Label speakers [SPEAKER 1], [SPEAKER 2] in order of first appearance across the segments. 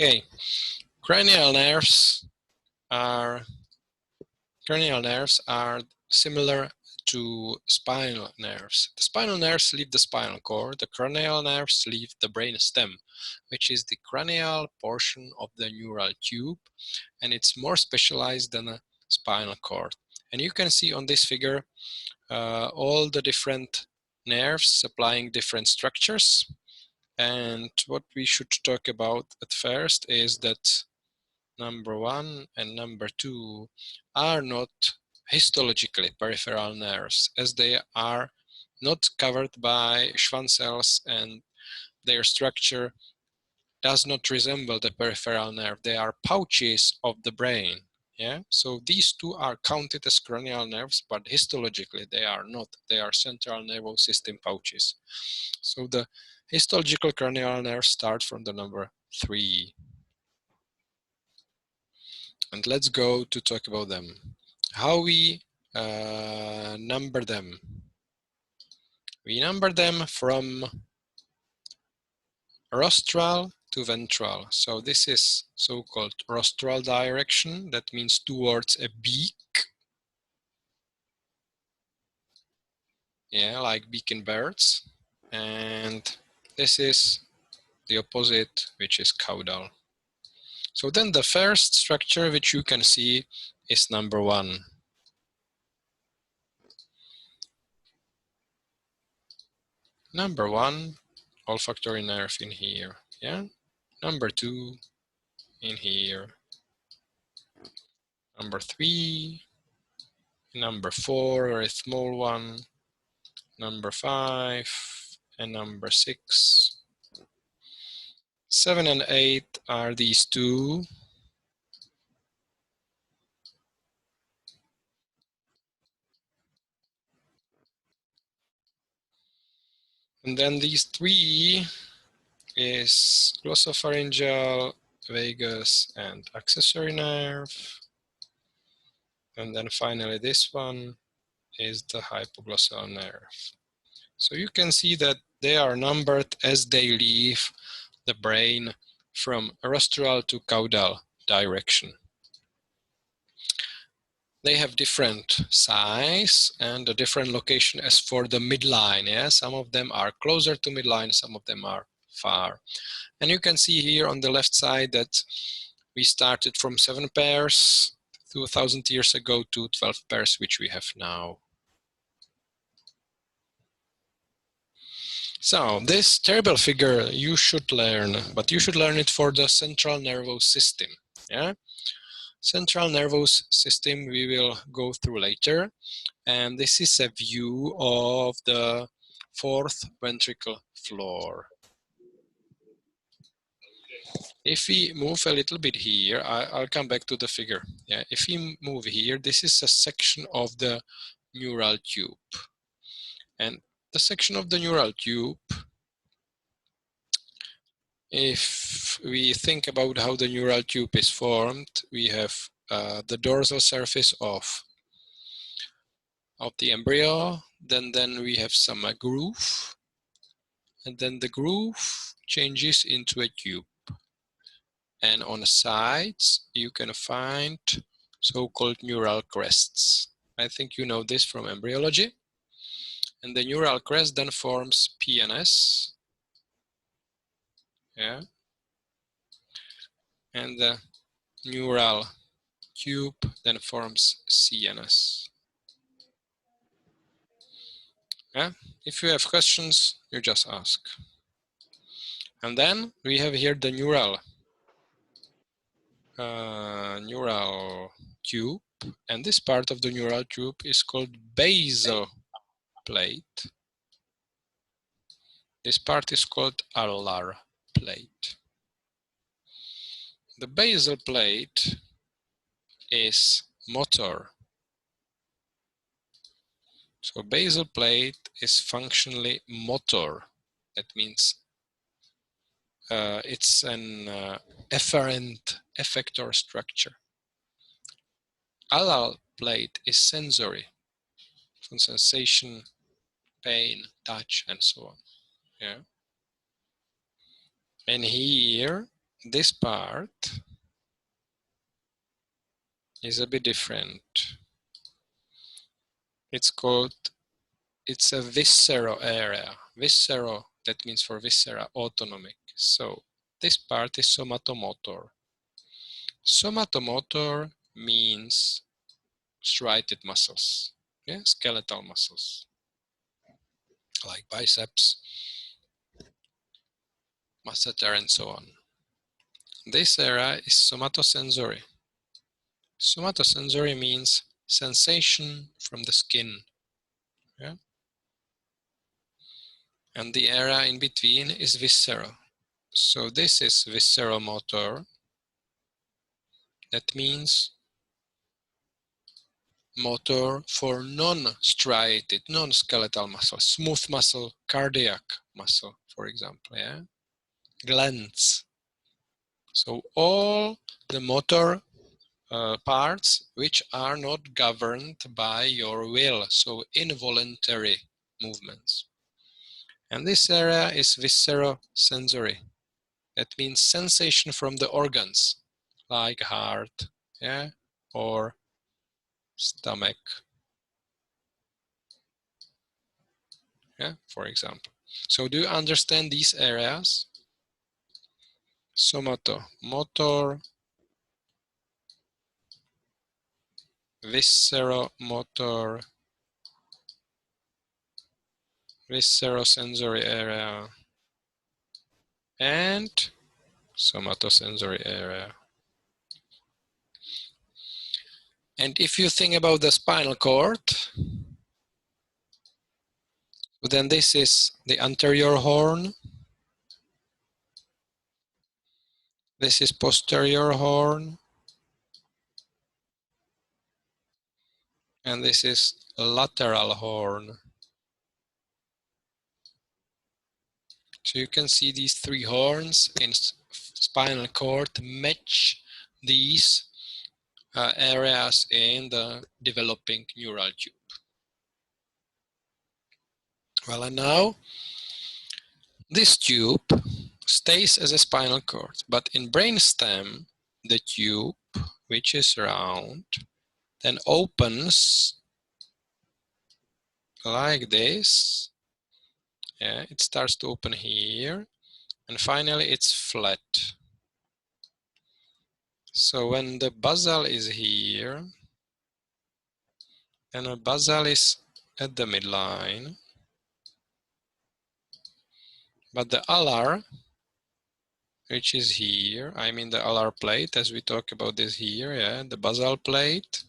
[SPEAKER 1] Okay, cranial nerves are similar to spinal nerves. The spinal nerves leave the spinal cord. The cranial nerves leave the brainstem, which is the cranial portion of the neural tube, and it's more specialized than a spinal cord. And you can see on this figure all the different nerves supplying different structures. And what we should talk about at first is that number 1 and number 2 are not histologically peripheral nerves, as they are not covered by Schwann cells and their structure does not resemble the peripheral nerve. They are pouches of the brain. Yeah, so these two are counted as cranial nerves, but histologically they are not. They are central nervous system pouches. So the histological cranial nerves start from the number 3. And let's go to talk about them. How we number them. We number them from rostral to ventral. So this is so-called rostral direction. That means towards a beak. Yeah, like beak in birds. And this is the opposite, which is caudal. So then the first structure which you can see is number 1. Number 1, olfactory nerve in here. Yeah. Number 2 in here. Number 3. Number 4, a very small one. Number 5 and number 6. 7 and 8 are these two. And then these 3 is glossopharyngeal, vagus, and accessory nerve. And then finally this one is the hypoglossal nerve. So you can see that they are numbered as they leave the brain from rostral to caudal direction. They have different size and a different location as for the midline. Yeah? Some of them are closer to midline, some of them are far. And you can see here on the left side that we started from 7 pairs 2,000 years ago to 12 pairs, which we have now. So this terrible figure you should learn, but you should learn it for the central nervous system. Yeah, central nervous system we will go through later, and this is a view of the 4th ventricle floor. If we move a little bit here, I'll come back to the figure. Yeah, if we move here, this is a section of the neural tube, and the section of the neural tube, if we think about how the neural tube is formed, we have the dorsal surface of the embryo, then we have some groove, and then the groove changes into a tube. And on the sides, you can find so-called neural crests. I think you know this from embryology. And the neural crest then forms PNS. Yeah. And the neural tube then forms CNS. Yeah. If you have questions, you just ask. And then we have here the neural tube, and this part of the neural tube is called basal plate. This part is called alar plate. The basal plate is motor. So basal plate is functionally motor. That means it's an efferent effector structure. Alar plate is sensory, from sensation, pain, touch, and so on. Yeah. And here this part is a bit different. It's a visceral area. Visceral, that means for viscera, autonomic. So this part is somatomotor. Somatomotor means striated muscles, yeah, skeletal muscles, like biceps, masseter, and so on. This area is somatosensory. Somatosensory means sensation from the skin, yeah? And the area in between is visceral. So this is visceromotor. That means motor for non-striated, non-skeletal muscle, smooth muscle, cardiac muscle, for example, yeah? Glands. So all the motor parts which are not governed by your will, so involuntary movements. And this area is viscerosensory. That means sensation from the organs, like heart, yeah, or stomach, yeah, for example. So do you understand these areas? Somato, motor, visceromotor, viscerosensory area, and somatosensory area. And if you think about the spinal cord, then this is the anterior horn. This is posterior horn. And this is lateral horn. So you can see these three horns in spinal cord match these areas in the developing neural tube. Well, and now this tube stays as a spinal cord, but in brainstem, the tube, which is round, then opens like this. Yeah, it starts to open here, and finally it's flat. So when the basal is here, and the basal is at the midline, but the alar, which is here, I mean the alar plate, as we talk about this here, yeah, the basal plate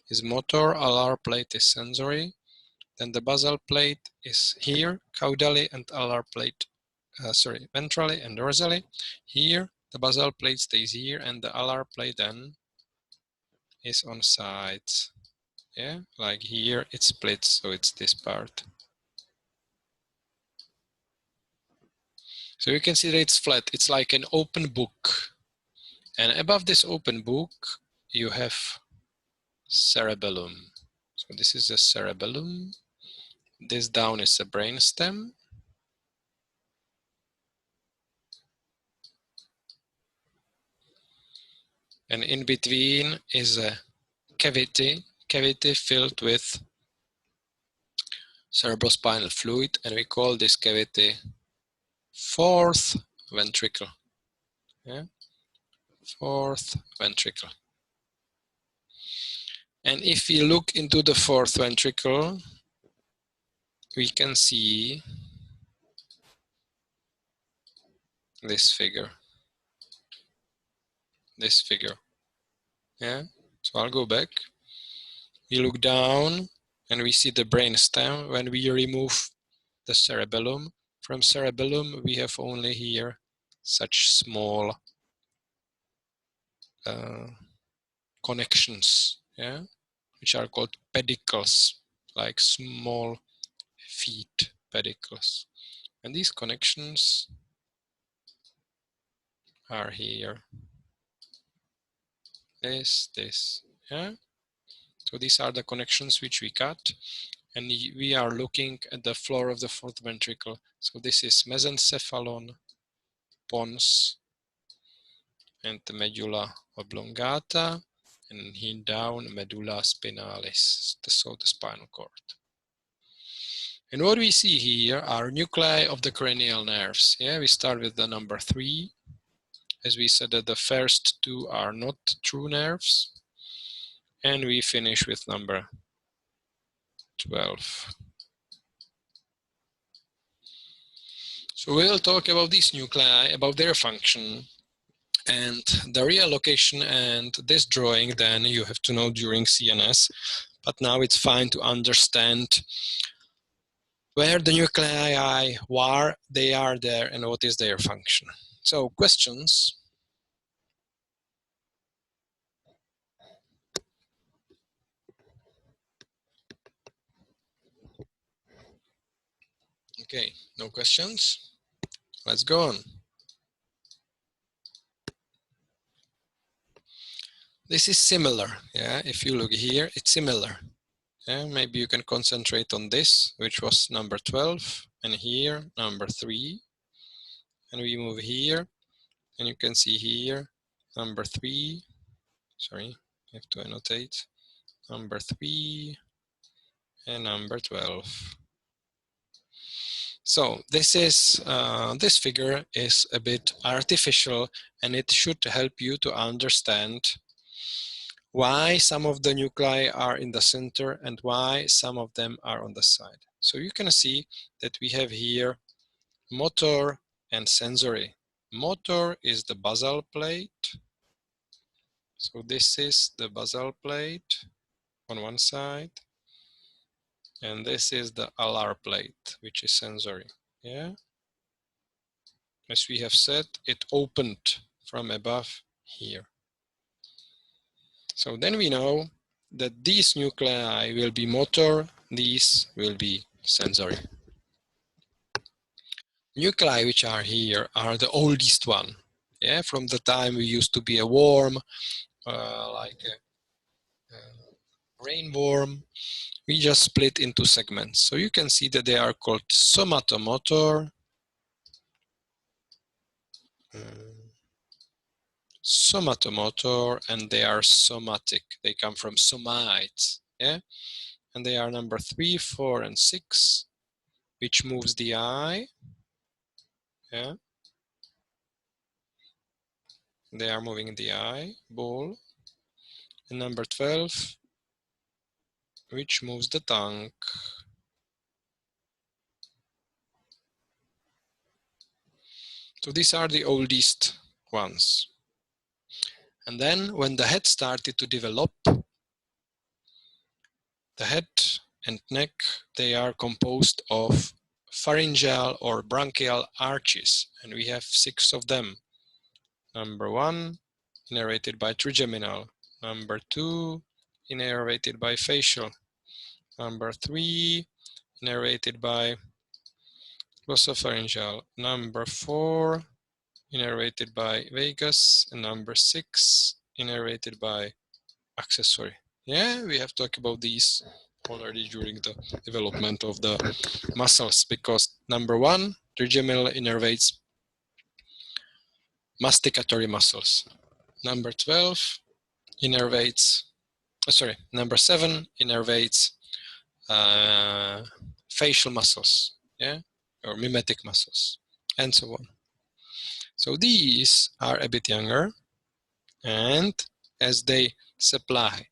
[SPEAKER 1] is motor, alar plate is sensory, then the basal plate is here, caudally, and alar plate, ventrally and dorsally. Here, the basal plate stays here, and the alar plate then is on sides. Yeah, like here it splits, so it's this part. So you can see that it's flat. It's like an open book. And above this open book, you have cerebellum. So this is the cerebellum. This down is the brainstem. And in between is a cavity filled with cerebrospinal fluid, and we call this cavity fourth ventricle. Yeah? Fourth ventricle. And if we look into the fourth ventricle, we can see this figure. This figure. Yeah. So I'll go back. We look down and we see the brainstem. When we remove the cerebellum, from cerebellum we have only here such small connections, yeah, which are called pedicles, like small feet pedicles. And these connections are here. This, yeah. So these are the connections which we cut, and we are looking at the floor of the fourth ventricle. So this is mesencephalon, pons, and the medulla oblongata, and here down medulla spinalis, so the spinal cord. And what we see here are nuclei of the cranial nerves. Yeah, we start with the number 3. As we said that the first 2 are not true nerves. And we finish with number 12. So we'll talk about these nuclei, about their function, and the real location, and this drawing then you have to know during CNS, but now it's fine to understand where the nuclei are, why they are there, and what is their function. So questions? Okay, no questions? Let's go on. This is similar, yeah, if you look here, it's similar. Yeah, maybe you can concentrate on this, which was number 12, and here, number 3. And we move here, and you can see here, number 3. Sorry, I have to annotate. Number 3 and number 12. So this is this figure is a bit artificial, and it should help you to understand why some of the nuclei are in the center and why some of them are on the side. So you can see that we have here motor and sensory. Motor is the basal plate. So this is the basal plate on one side. And this is the alar plate, which is sensory. Yeah. As we have said, it opened from above here. So then we know that these nuclei will be motor, these will be sensory. Nuclei which are here are the oldest one. Yeah, from the time we used to be a worm, like a rainworm, we just split into segments. So you can see that they are called somatomotor, somatomotor, and they are somatic. They come from somites, yeah? And they are number 3, 4, and 6, which moves the eye, yeah? They are moving the eye ball. And number 12, which moves the tongue. So these are the oldest ones. And then when the head started to develop, the head and neck, they are composed of pharyngeal or branchial arches, and we have 6 of them. Number 1, innervated by trigeminal. Number 2, innervated by facial. Number 3, innervated by glossopharyngeal. Number 4, innervated by vagus. And number 6, innervated by accessory. Yeah, we have talked about these already during the development of the muscles, because number 1, trigeminal innervates masticatory muscles. Number 12 innervates, number 7 innervates facial muscles, yeah, or mimetic muscles, and so on. So these are a bit younger, and as they supply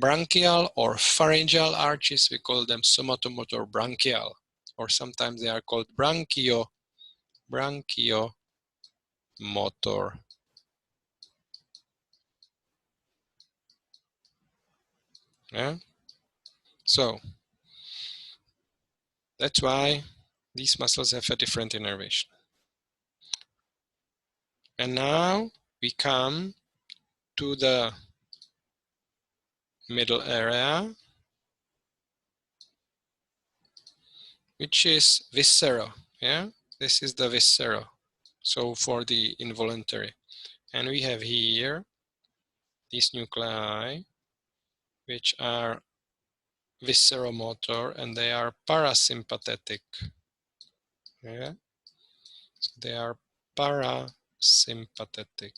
[SPEAKER 1] branchial or pharyngeal arches, we call them somatomotor branchial, or sometimes they are called branchiomotor. Yeah. So that's why these muscles have a different innervation. And now we come to the middle area, which is viscera. Yeah, this is the viscera. So for the involuntary. And we have here these nuclei, which are visceromotor, and they are parasympathetic. Yeah, so they are parasympathetic.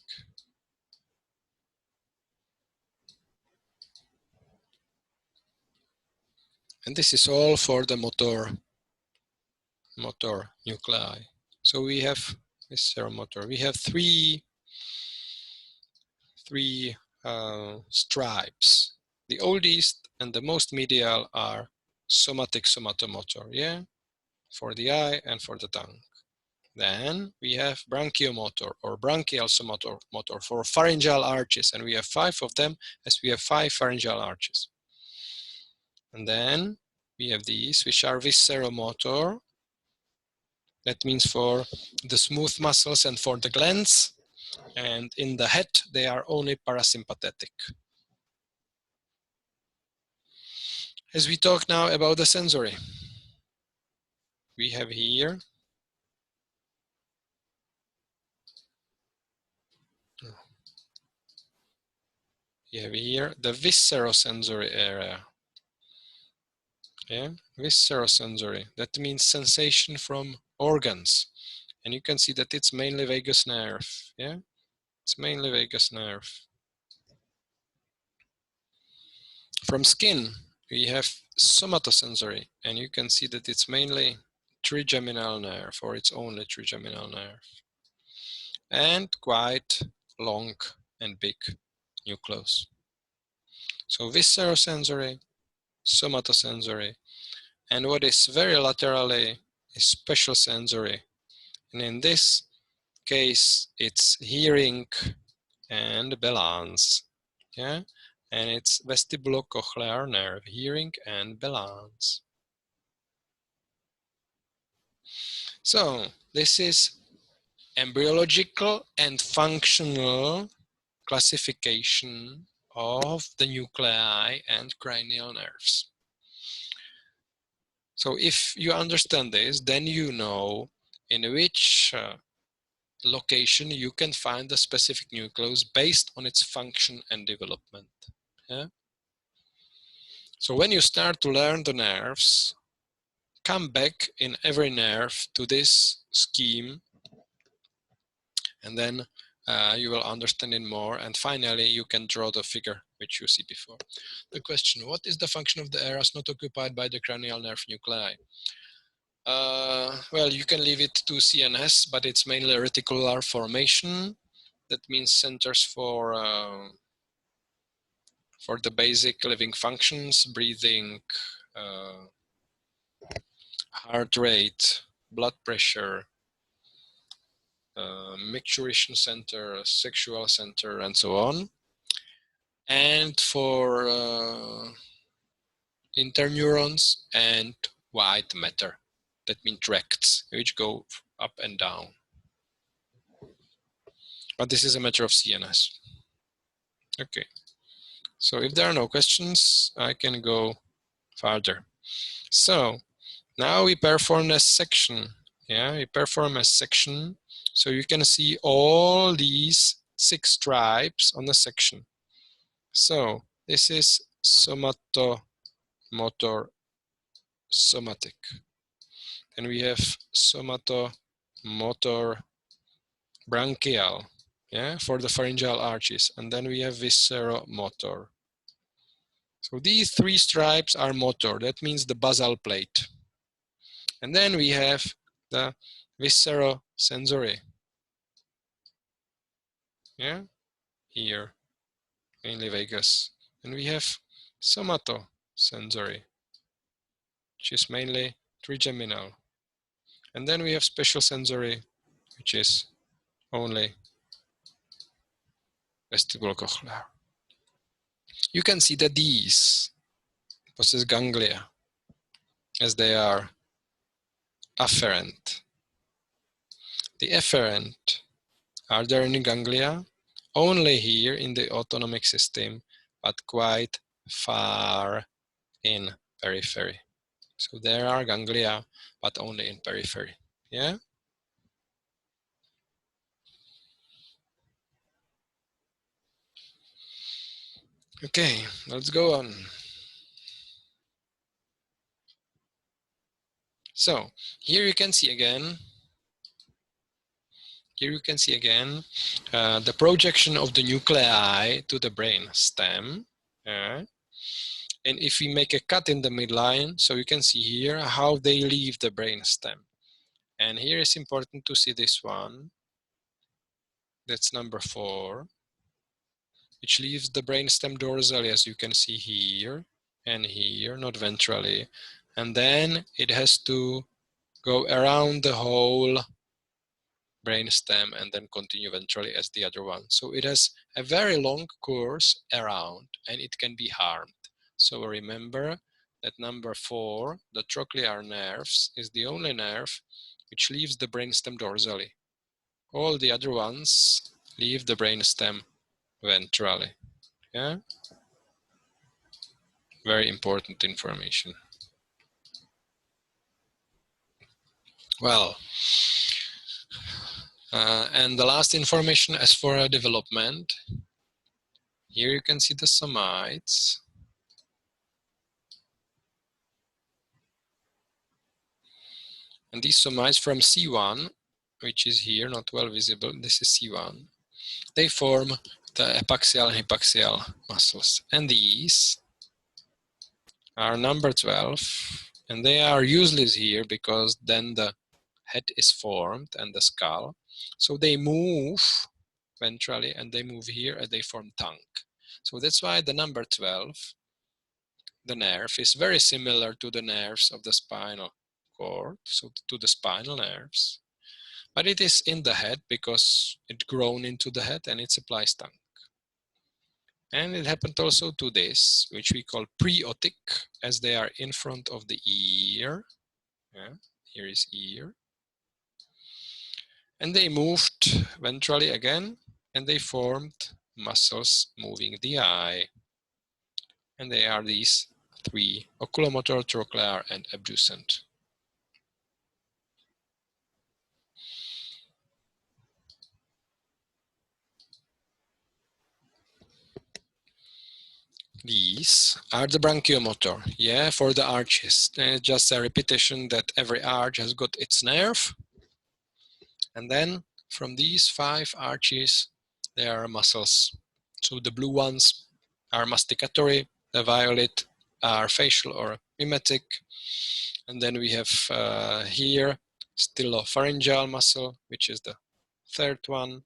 [SPEAKER 1] And this is all for the motor nuclei. So we have visceromotor. We have three stripes. The oldest and the most medial are somatic somatomotor, yeah, for the eye and for the tongue. Then we have branchiomotor or branchial somatomotor for pharyngeal arches, and we have 5 of them, as we have 5 pharyngeal arches. And then we have these, which are visceromotor. That means for the smooth muscles and for the glands. And in the head, they are only parasympathetic. As we talk now about the sensory, we have here the viscerosensory area. Yeah, viscerosensory. That means sensation from organs. And you can see that it's mainly vagus nerve. Yeah, it's mainly vagus nerve. From skin, we have somatosensory, and you can see that it's mainly trigeminal nerve, or it's only trigeminal nerve. And quite long and big nucleus. So viscerosensory, somatosensory, and what is very laterally is special sensory. And in this case, it's hearing and balance. Yeah, and it's vestibulocochlear nerve, hearing and balance. So this is embryological and functional classification of the nuclei and cranial nerves. So if you understand this, then you know in which location you can find the specific nucleus based on its function and development. Yeah? So when you start to learn the nerves, come back in every nerve to this scheme, and then you will understand it more, and finally you can draw the figure which you see before. The question, what is the function of the areas not occupied by the cranial nerve nuclei? Well, you can leave it to CNS, but it's mainly reticular formation. That means centers for the basic living functions, breathing, heart rate, blood pressure, micturition center, sexual center, and so on. And for interneurons and white matter, that means tracts, which go up and down. But this is a matter of CNS. Okay, so if there are no questions, I can go further. So now we perform a section. Yeah, we perform a section. So you can see all these 6 stripes on the section. So this is somatomotor somatic. And we have somatomotor branchial, yeah, for the pharyngeal arches. And then we have visceromotor. So these 3 stripes are motor. That means the basal plate. And then we have the viscerosensory. Yeah, here, mainly vagus. And we have somatosensory, which is mainly trigeminal. And then we have special sensory, which is only vestibulocochlear. You can see that these possess ganglia, as they are afferent. The efferent, are there any ganglia? Only here in the autonomic system, but quite far in periphery. So there are ganglia, but only in periphery. Yeah? Okay, let's go on. So here you can see again, the projection of the nuclei to the brain stem. And if we make a cut in the midline, so you can see here how they leave the brainstem. And here is important to see this one. That's number 4, which leaves the brainstem dorsally, as you can see here and here, not ventrally. And then it has to go around the whole brainstem and then continue ventrally as the other one. So it has a very long course around and it can be harmed. So remember that number 4, the trochlear nerves, is the only nerve which leaves the brainstem dorsally. All the other ones leave the brainstem ventrally. Yeah? Very important information. Well, and the last information as for development. Here you can see the somites. And these somites from C1, which is here, not well visible, this is C1, they form the epaxial and hypaxial muscles. And these are number 12, and they are useless here because then the head is formed and the skull. So they move ventrally and they move here and they form tongue. So that's why the number 12, the nerve, is very similar to the nerves of the spinal cord, so to the spinal nerves. But it is in the head because it grown into the head and it supplies tongue. And it happened also to this, which we call pre-otic, as they are in front of the ear. Yeah, here is ear. And they moved ventrally again, and they formed muscles moving the eye. And they are these 3, oculomotor, trochlear, and abducens. These are the branchiomotor, yeah, for the arches. And it's just a repetition that every arch has got its nerve. And then from these 5 arches, there are muscles. So the blue ones are masticatory, the violet are facial or mimetic. And then we have here stylo-pharyngeal muscle, which is the 3rd one,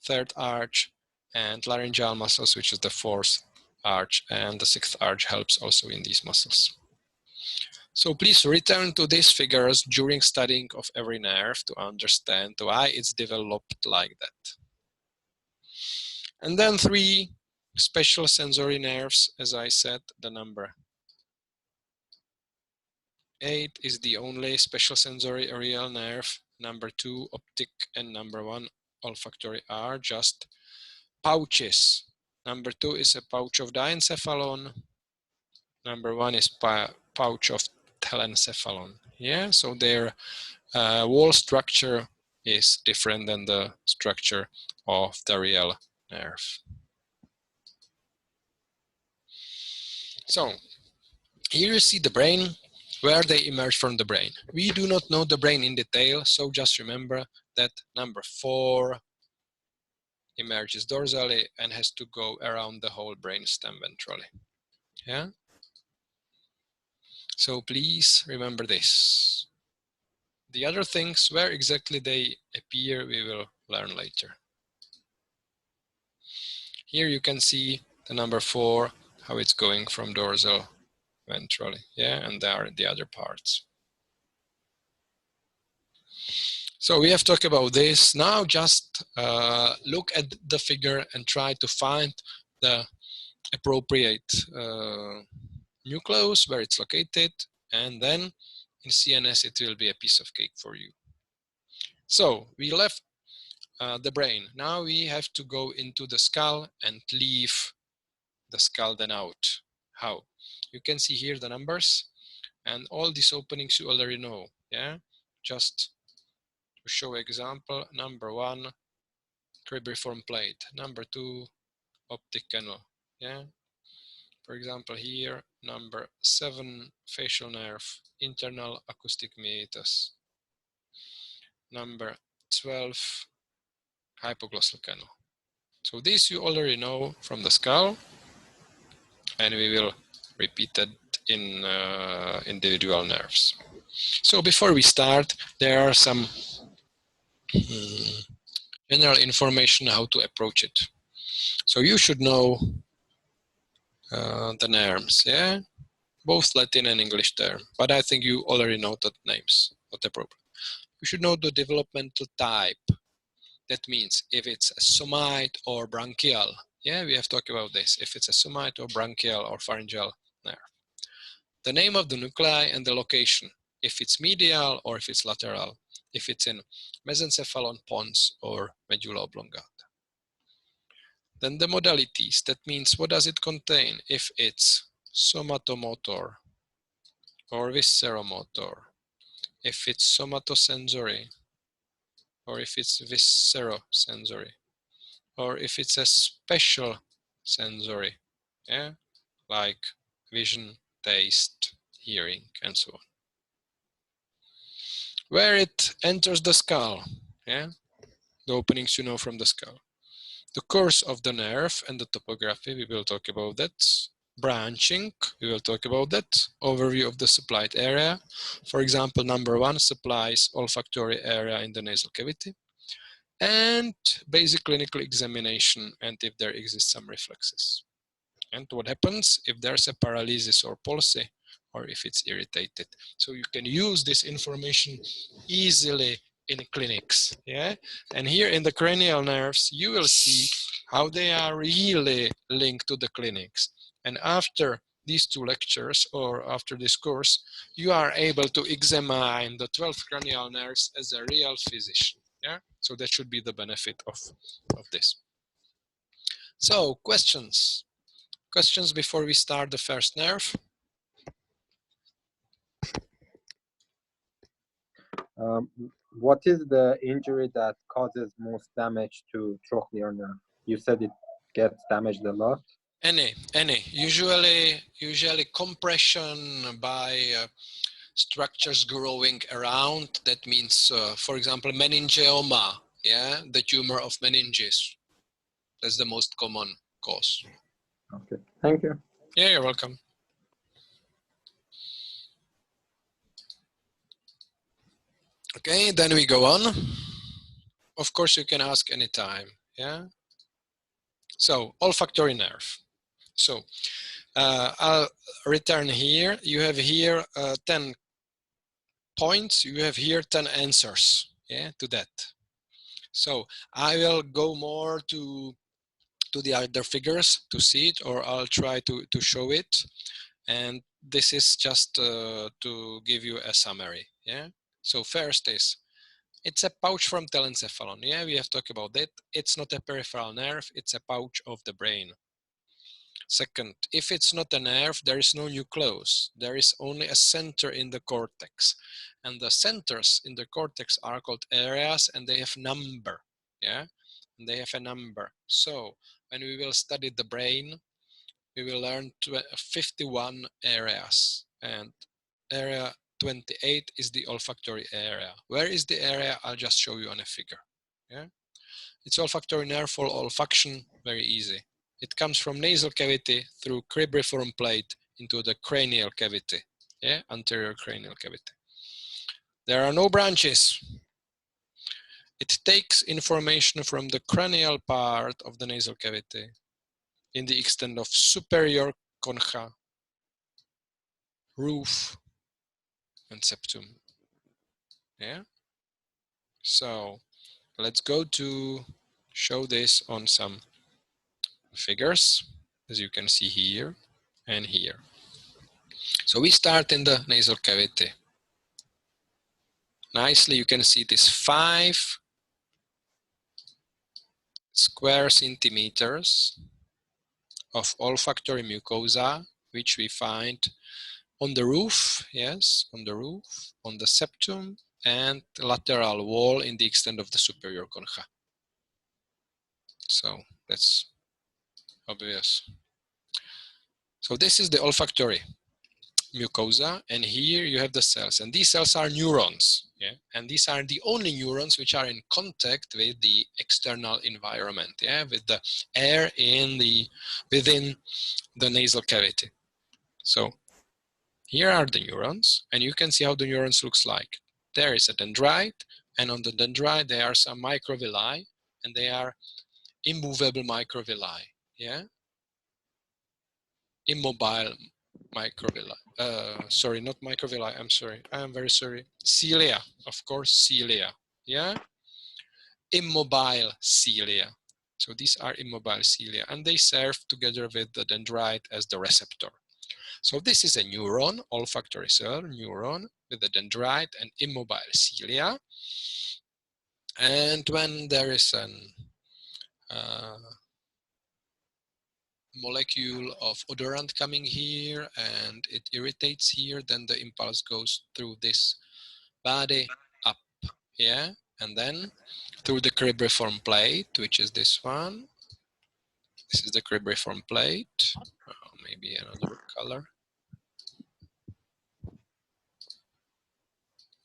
[SPEAKER 1] 3rd arch, and laryngeal muscles, which is the 4th arch, and the 6th arch helps also in these muscles. So please return to these figures during studying of every nerve to understand why it's developed like that. And then 3 special sensory nerves, as I said, the number 8 is the only special sensory areal nerve. Number 2, optic, and number 1, olfactory, are just pouches. Number 2 is a pouch of diencephalon. Number 1 is pouch of telencephalon. Yeah, so their wall structure is different than the structure of the real nerve. So here you see the brain, where they emerge from the brain. We do not know the brain in detail, so just remember that number 4 emerges dorsally and has to go around the whole brainstem ventrally. Yeah. So please remember this. The other things, where exactly they appear, we will learn later. Here you can see the number 4, how it's going from dorsal ventrally, yeah, and there are the other parts. So we have talked about this. Now just look at the figure and try to find the appropriate nucleus where it's located, and then in CNS it will be a piece of cake for you. So we left the brain. Now we have to go into the skull and leave the skull then out. How? You can see here the numbers, and all these openings you already know. Yeah, just to show example, number 1, cribriform plate. Number 2, optic canal. Yeah. For example, here number 7, facial nerve, internal acoustic meatus. Number 12, hypoglossal canal. So this you already know from the skull, and we will repeated in individual nerves. So before we start, there are some general information how to approach it. So you should know the names, yeah? Both Latin and English term, but I think you already know the names, not a problem. You should know the developmental type. That means if it's a somite or branchial, yeah, we have talked about this, if it's a somite or branchial or pharyngeal nerve. The name of the nuclei and the location, if it's medial or if it's lateral, if it's in mesencephalon, pons, or medulla oblongata. Then the modalities, that means what does it contain, if it's somatomotor or visceromotor, if it's somatosensory, or if it's viscerosensory, or if it's a special sensory, yeah, like vision, taste, hearing, and so on. Where it enters the skull, yeah, the openings you know from the skull. The course of the nerve and the topography, we will talk about that. Branching, we will talk about that. Overview of the supplied area. For example, number 1 supplies olfactory area in the nasal cavity. And basic clinical examination and if there exists some reflexes. And what happens if there's a paralysis or palsy or if it's irritated. So you can use this information easily in clinics, yeah? And here in the cranial nerves, you will see how they are really linked to the clinics. And after these 2 lectures or after this course, you are able to examine the 12 cranial nerves as a real physician, yeah? So that should be the benefit of this. So questions? Questions before we start the first nerve?
[SPEAKER 2] What is the injury that causes most damage to trochlear nerve? You said it gets damaged a lot.
[SPEAKER 1] Any. Usually compression by structures growing around. That means, for example, meningioma, yeah, the tumor of meninges. That's the most common cause.
[SPEAKER 2] Okay, thank you.
[SPEAKER 1] Yeah, you're welcome. Okay, then we go on. Of course, you can ask anytime, yeah? So, olfactory nerve. So, I'll return here. You have here 10 points. You have here 10 answers, yeah, to that. So, I will go more to the other figures to see it, or I'll try to show it. And this is just to give you a summary, yeah? So first is, it's a pouch from telencephalon. Yeah, we have talked about that. It's not a peripheral nerve, it's a pouch of the brain. Second, if it's not a nerve, there is no nucleus. There is only a center in the cortex. And the centers in the cortex are called areas and they have number, yeah? And they have a number. So when we will study the brain, we will learn 51 areas, and area 28 is the olfactory area. Where is the area? I'll just show you on a figure. Yeah, it's olfactory nerve for olfaction, very easy. It comes from nasal cavity through cribriform plate into the cranial cavity, yeah, anterior cranial cavity. There are no branches. It takes information from the cranial part of the nasal cavity in the extent of superior concha, roof, and septum. Yeah. So let's go to show this on some figures, as you can see here and here. So we start in the nasal cavity. Nicely, you can see this 5 square centimeters of olfactory mucosa, which we find on the roof, yes, on the roof, on the septum, and the lateral wall in the extent of the superior concha. So that's obvious. So this is the olfactory mucosa, and here you have the cells, and these cells are neurons, yeah, and these are the only neurons which are in contact with the external environment, yeah, with the air in the within the nasal cavity. So here are the neurons, and you can see how the neurons looks like. There is a dendrite, and on the dendrite there are some microvilli, and they are immovable microvilli, yeah? Immobile microvilli. Sorry, not microvilli, I'm sorry. I am very sorry. Cilia, of course, cilia, yeah? Immobile cilia. So these are immobile cilia, and they serve together with the dendrite as the receptor. So this is a neuron, olfactory cell neuron with a dendrite and immobile cilia. And when there is an molecule of odorant coming here and it irritates here, then the impulse goes through this body up, yeah, and then through the cribriform plate, which is this one. This is the cribriform plate. Maybe another color.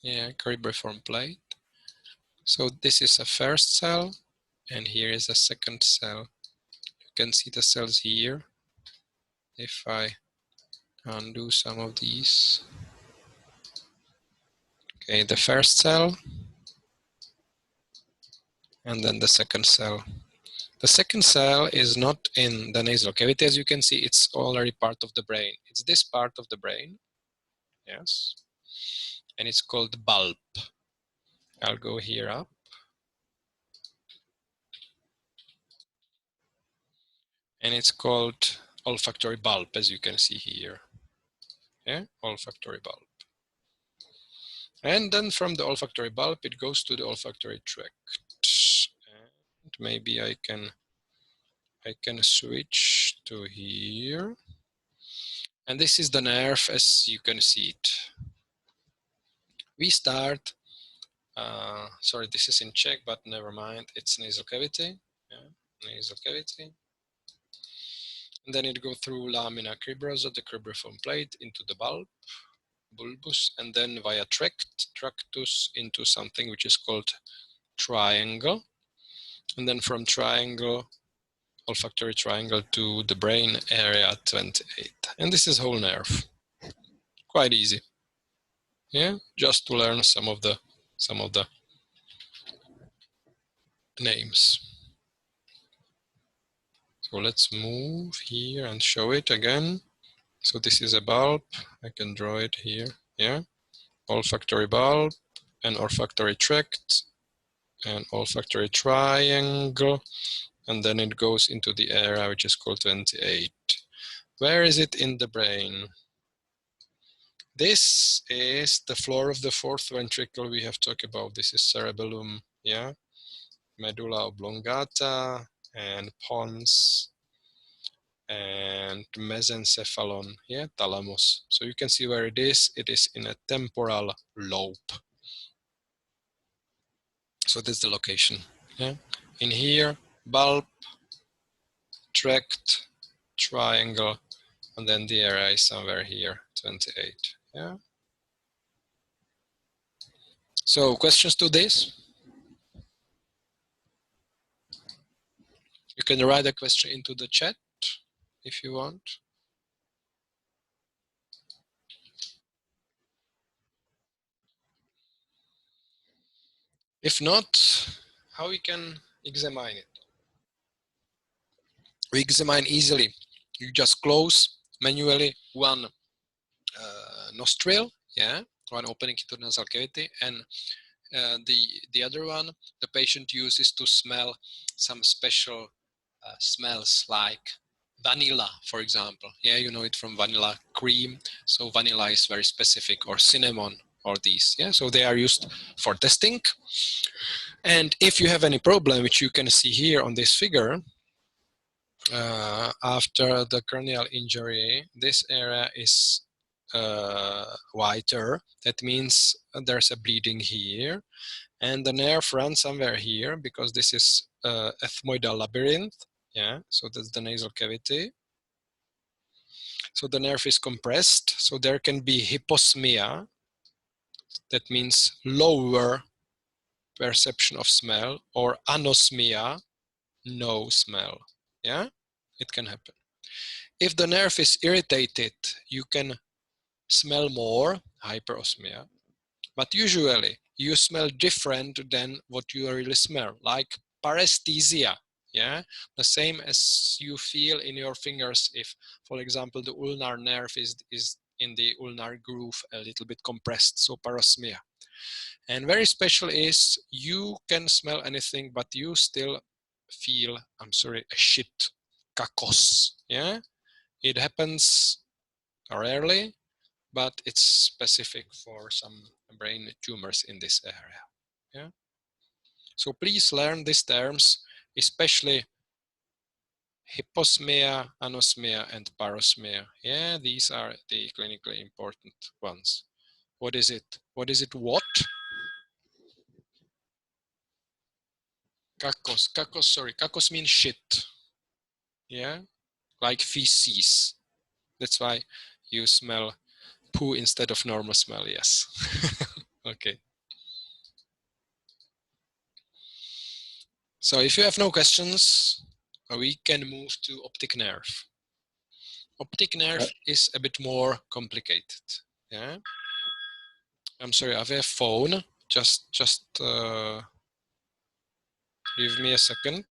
[SPEAKER 1] Yeah, cribriform plate. So this is a first cell, and here is a second cell. You can see the cells here. If I undo some of these. Okay, the first cell, and then the second cell. The second cell is not in the nasal cavity. As you can see, it's already part of the brain. It's this part of the brain, yes, and it's called bulb. I'll go here up. And it's called olfactory bulb, as you can see here. Yeah, olfactory bulb. And then from the olfactory bulb, it goes to the olfactory tract. And maybe I can switch to here. And this is the nerve as you can see it. We start, sorry, this is in Czech, but never mind. It's nasal cavity, yeah, nasal cavity. And then it goes through lamina cribrosa, the cribriform plate, into the bulb, bulbus, and then via tractus into something which is called triangle. And then from triangle, olfactory triangle to the brain area 28. And this is whole nerve. Quite easy. Yeah, just to learn some of the names. So let's move here and show it again. So this is a bulb. I can draw it here. Yeah, olfactory bulb and olfactory tract and olfactory triangle, and then it goes into the area which is called 28. Where is it in the brain? This is the floor of the fourth ventricle we have talked about. This is cerebellum, yeah, medulla oblongata and pons and mesencephalon, yeah, thalamus. So you can see where it is. It is in a temporal lobe. So this is the location, yeah. In here, bulb, tract, triangle, and then the area is somewhere here, 28, yeah. So questions to this? You can write a question into the chat if you want. If not, how we can examine it? We examine easily. You just close manually one nostril, yeah, one opening into the nasal cavity, and the other one the patient uses to smell some special smells like vanilla, for example. Yeah, you know it from vanilla cream. So vanilla is very specific, or cinnamon, or these. Yeah, so they are used for testing. And if you have any problem, which you can see here on this figure, after the cranial injury, this area is whiter. That means there's a bleeding here. And the nerve runs somewhere here because this is ethmoidal labyrinth. Yeah, so that's the nasal cavity. So the nerve is compressed. So there can be hyposmia. That means lower perception of smell, or anosmia, no smell. Yeah, it can happen. If the nerve is irritated, you can smell more, hyperosmia, but usually you smell different than what you really smell, like paresthesia, yeah? The same as you feel in your fingers if, for example, the ulnar nerve is in the ulnar groove a little bit compressed, so parosmia. And very special is you can smell anything, but you still feel, I'm sorry, a shit, kakos, yeah? It happens rarely, but it's specific for some brain tumors in this area. Yeah. So please learn these terms, especially hyposmia, anosmia, and parosmia. Yeah, these are the clinically important ones. What is it? What is it? What? Kakos. Kakos, sorry. Kakos means shit. Yeah, like feces. That's why you smell poo instead of normal smell, yes. Okay. So if you have no questions, we can move to optic nerve. Optic nerve is a bit more complicated. Yeah. I'm sorry, I have a phone. Just give me a second.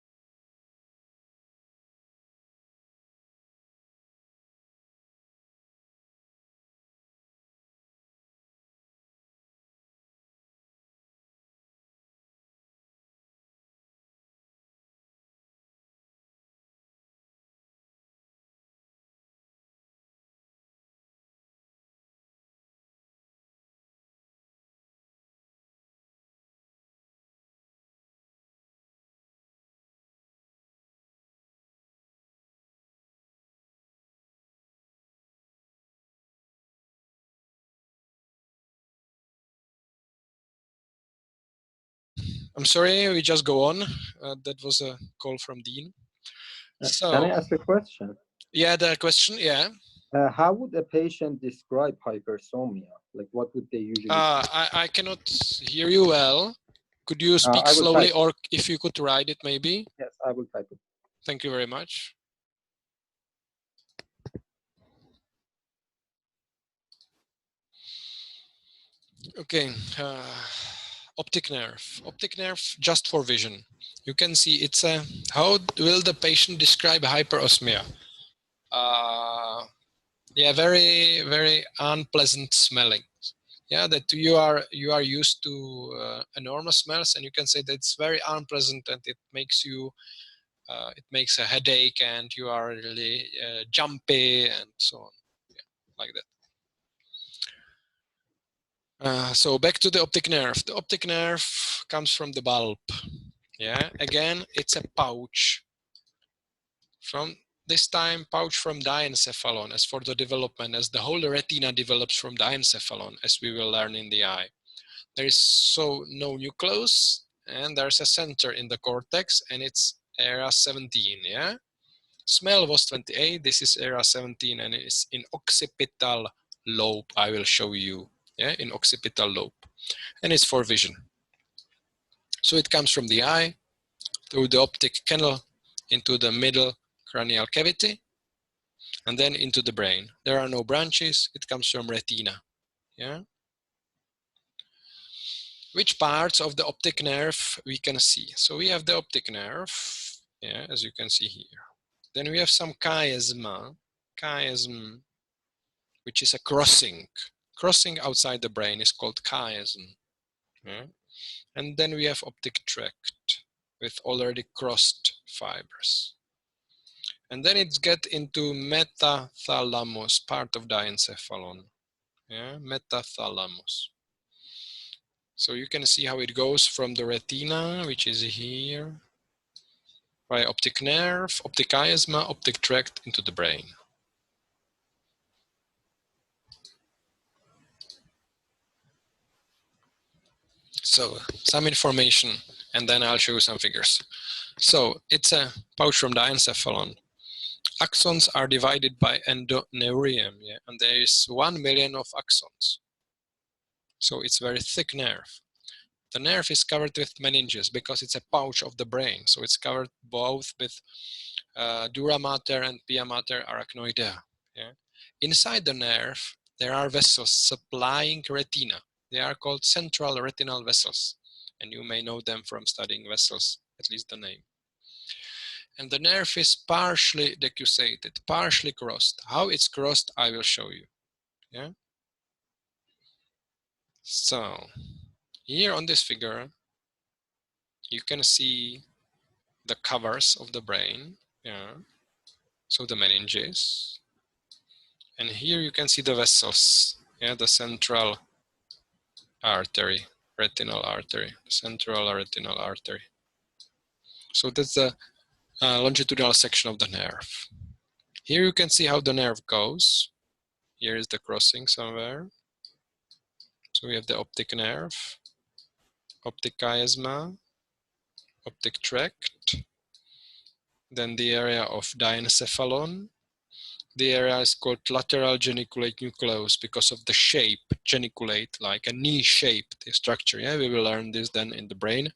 [SPEAKER 1] I'm sorry, we just go on. That was a call from Dean. So,
[SPEAKER 2] can I ask a question?
[SPEAKER 1] Yeah, the question, yeah.
[SPEAKER 2] How would a patient describe hypersomnia? Like, what would they usually say?
[SPEAKER 1] I cannot hear you well. Could you speak slowly, or if you could write it maybe?
[SPEAKER 2] Yes, I will type it.
[SPEAKER 1] Thank you very much. Okay, optic nerve. Optic nerve just for vision. You can see it's a, how will the patient describe hyperosmia? Yeah, very, very unpleasant smelling. Yeah, that you are used to enormous smells, and you can say that it's very unpleasant, and it makes you, it makes a headache, and you are really jumpy and so on, yeah, like that. So back to the optic nerve. The optic nerve comes from the bulb. Yeah, again, it's a pouch. From this time, pouch from diencephalon, as for the development, as the whole retina develops from diencephalon, as we will learn in the eye. There is so no nucleus, and there's a center in the cortex, and it's area 17, yeah? Smell was 28, this is area 17, and it's in occipital lobe, I will show you, yeah, in occipital lobe, and it's for vision. So it comes from the eye, through the optic canal, into the middle cranial cavity, and then into the brain. There are no branches, it comes from retina, yeah? Which parts of the optic nerve we can see? So we have the optic nerve, yeah, as you can see here. Then we have some chiasm, which is a crossing. Crossing outside the brain is called chiasm. Yeah? And then we have optic tract with already crossed fibers. And then it's get into metathalamus, part of diencephalon. Yeah, metathalamus. So you can see how it goes from the retina, which is here, by optic nerve, optic chiasma, optic tract into the brain. So some information, and then I'll show you some figures. So it's a pouch from diencephalon. Axons are divided by endoneurium, yeah, and there is 1 million of axons. So it's very thick nerve. The nerve is covered with meninges because it's a pouch of the brain. So it's covered both with dura mater and pia mater arachnoidea. Yeah? Inside the nerve, there are vessels supplying retina. They are called central retinal vessels. And you may know them from studying vessels, at least the name. And the nerve is partially decussated, partially crossed. How it's crossed, I will show you. Yeah. So here on this figure, you can see the covers of the brain. Yeah. So the meninges. And here you can see the vessels. Yeah, the central artery, retinal artery, central retinal artery. So that's the longitudinal section of the nerve. Here you can see how the nerve goes. Here is the crossing somewhere. So we have the optic nerve, optic chiasma, optic tract, then the area of diencephalon. The area is called lateral geniculate nucleus because of the shape, geniculate, like a knee-shaped structure. Yeah, we will learn this then in the brain.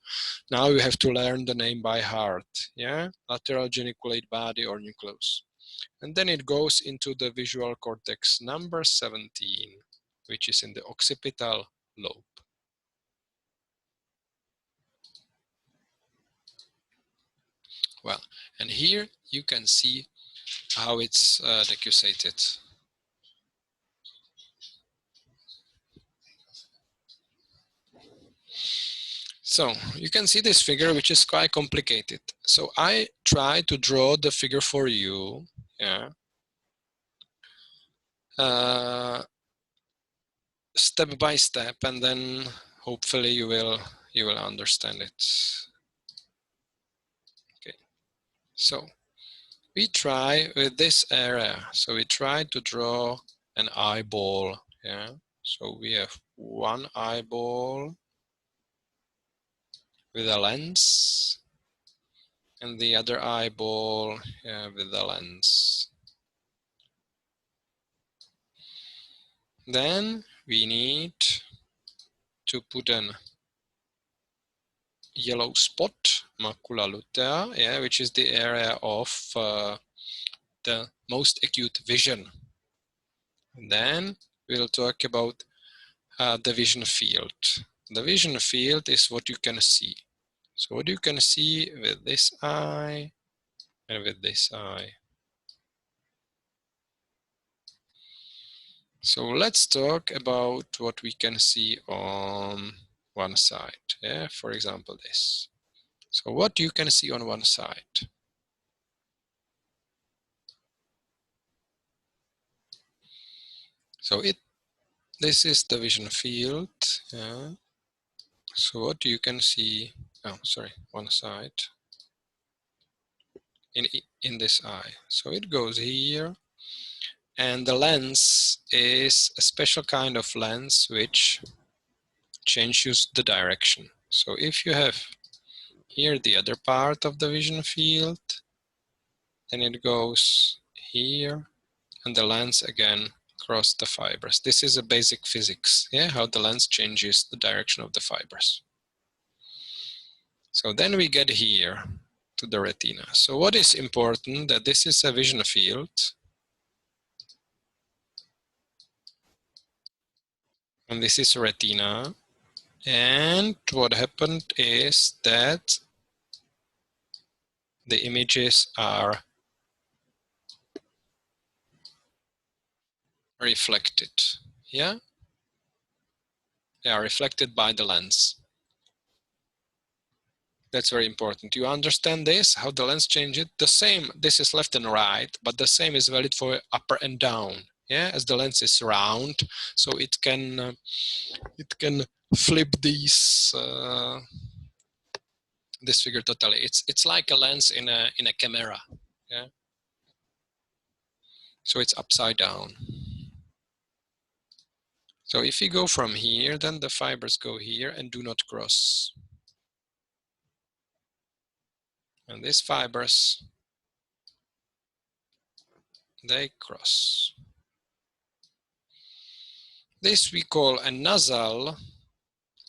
[SPEAKER 1] Now you have to learn the name by heart. Yeah, lateral geniculate body or nucleus. And then it goes into the visual cortex number 17, which is in the occipital lobe. Well, and here you can see how it's decussated. So you can see this figure, which is quite complicated. So I try to draw the figure for you. Yeah. Step by step, and then hopefully you will understand it. Okay. So we try with this area. So we try to draw an eyeball. Yeah. So we have one eyeball with a lens, and the other eyeball with the lens. Then we need to put an yellow spot, macula lutea, yeah, which is the area of the most acute vision. And then we'll talk about the vision field. The vision field is what you can see. So what you can see with this eye and with this eye. So let's talk about what we can see on one side. Yeah, for example, this. So what you can see on one side. So this is the vision field. Yeah. So what you can see, oh, sorry, one side in this eye. So it goes here, and the lens is a special kind of lens which changes the direction. So if you have here the other part of the vision field, then it goes here, and the lens again across the fibers. This is a basic physics, yeah, how the lens changes the direction of the fibers. So then we get here to the retina. So what is important, that this is a vision field, and this is retina, and what happened is that the images are reflected. Yeah, they are reflected by the lens. That's very important. You understand this, how the lens changes? The same, this is left and right, but the same is valid for upper and down. Yeah, as the lens is round, so it can flip these this figure totally. It's like a lens in a camera. Yeah. So it's upside down. So if you go from here, then the fibers go here and do not cross. And these fibers, they cross. This we call a nasal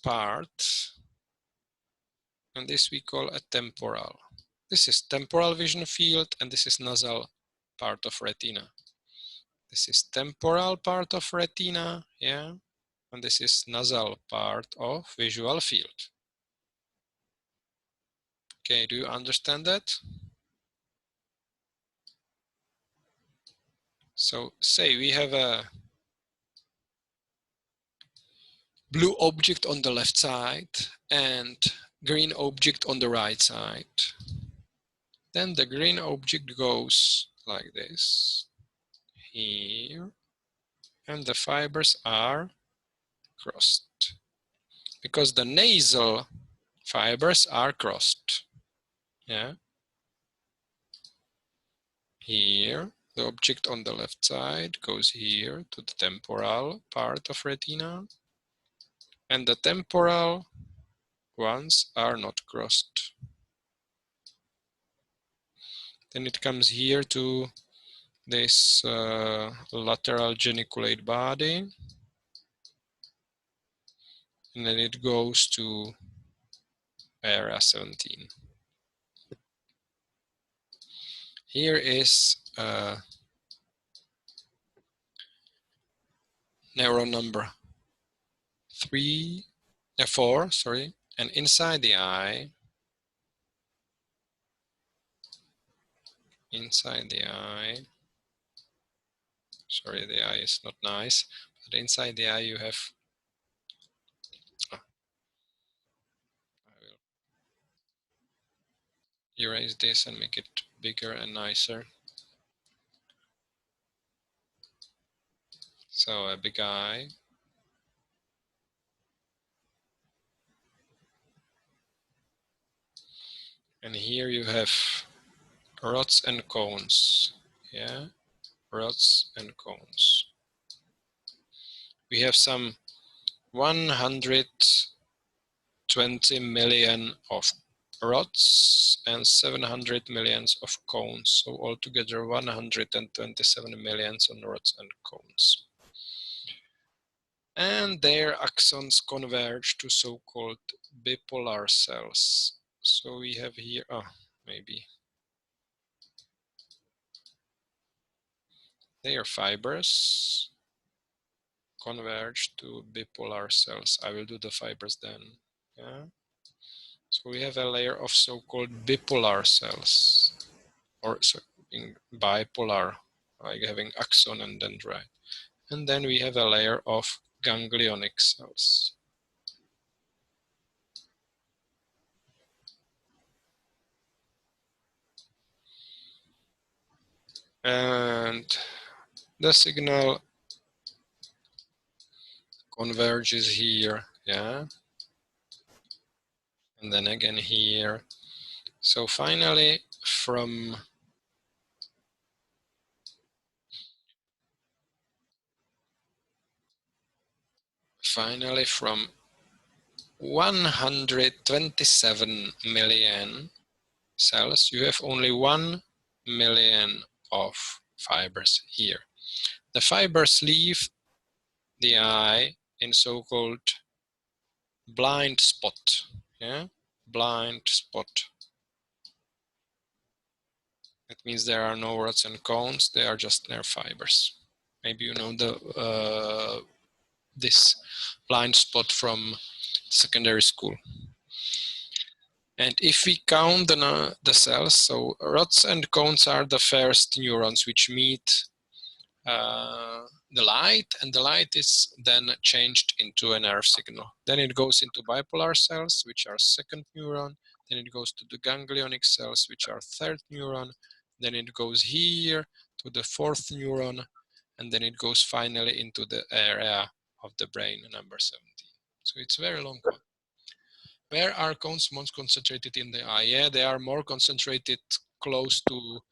[SPEAKER 1] part, and this we call a temporal. This is temporal vision field, and this is nasal part of retina. This is temporal part of retina, yeah, and this is nasal part of visual field. Okay, do you understand that? So say we have a blue object on the left side and green object on the right side. Then the green object goes like this, here, and the fibers are crossed, because the nasal fibers are crossed, yeah. Here, the object on the left side goes here to the temporal part of retina, and the temporal ones are not crossed. Then it comes here to this lateral geniculate body, and then it goes to area 17. Here is neuron number 4, sorry, and inside the eye, sorry, the eye is not nice, but inside the eye you have, I will erase this and make it bigger and nicer. So a big eye. And here you have rods and cones, yeah, rods and cones. We have some 120 million of rods and 700 millions of cones. So altogether 127 millions on rods and cones. And their axons converge to so-called bipolar cells. So we have here, maybe. Their fibers converge to bipolar cells. I will do the fibers then. Yeah. So we have a layer of so-called bipolar cells, or so in bipolar, like having axon and dendrite. And then we have a layer of ganglionic cells. And the signal converges here, yeah, and then again here. So finally from finally from 127 million cells, you have only 1 million of fibers here. The fibers leave the eye in so-called blind spot, yeah, blind spot. That means there are no rods and cones, they are just nerve fibers. Maybe you know the this blind spot from secondary school. And if we count the cells, so rods and cones are the first neurons which meet the light, and the light is then changed into a nerve signal. Then it goes into bipolar cells, which are second neuron. Then it goes to the ganglionic cells, which are third neuron. Then it goes here to the fourth neuron, and then it goes finally into the area of the brain, number 17. So it's very long one. Where are cones most concentrated in the eye? Yeah, they are more concentrated close to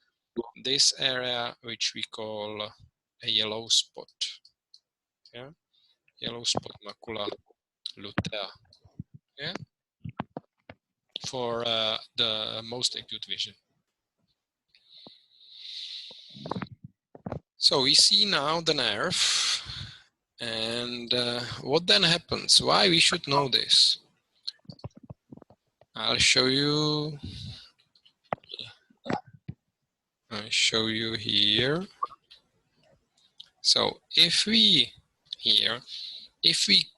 [SPEAKER 1] this area, which we call a yellow spot. Yeah, yellow spot macula lutea. Yeah, for the most acute vision. So we see now the nerve, and what then happens? Why we should know this? I'll show you here. So if we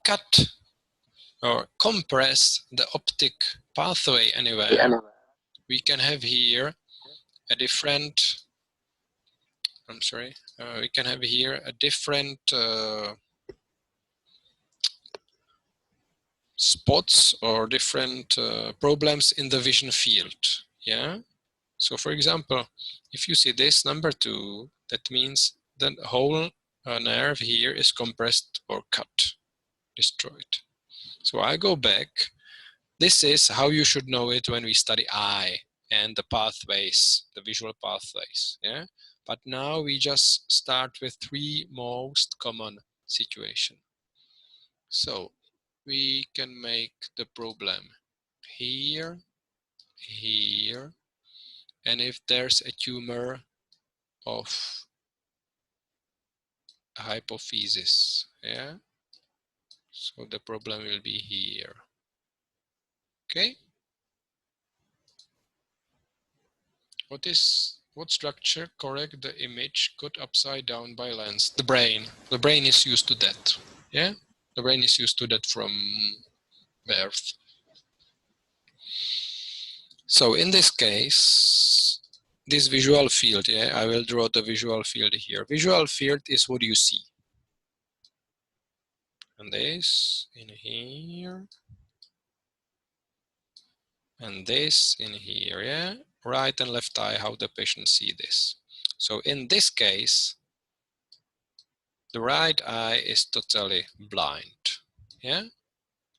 [SPEAKER 1] cut or compress the optic pathway anywhere, we can have here a different, we can have here a different spots or different problems in the vision field. Yeah. So for example, if you see this number 2, that means the whole nerve here is compressed or cut, destroyed. So I go back. This is how you should know it when we study eye and the pathways, the visual pathways. Yeah. But now we just start with 3 most common situations. So we can make the problem here, here, and if there's a tumor of hypophysis, yeah, so the problem will be here. Okay, what structure correct the image cut upside down by lens? The brain is used to that. Yeah, the brain is used to that from birth. So in this case, this visual field, yeah, I will draw the visual field here. Visual field is what you see. And this in here. And this in here, yeah? Right and left eye, how the patient see this. So in this case, the right eye is totally blind, yeah?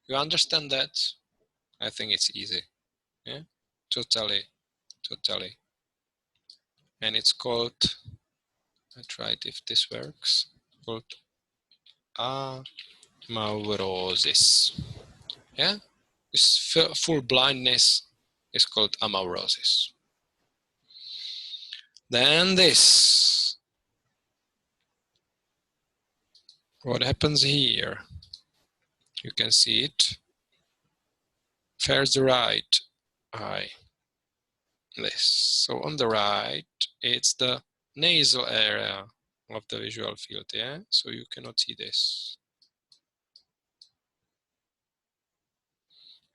[SPEAKER 1] You understand that? I think it's easy, yeah? Totally. And it's called, I tried if this works, called amaurosis, yeah? This full blindness is called amaurosis. Then this. What happens here? You can see it. First the right eye. This. So on the right, it's the nasal area of the visual field, yeah? So you cannot see this.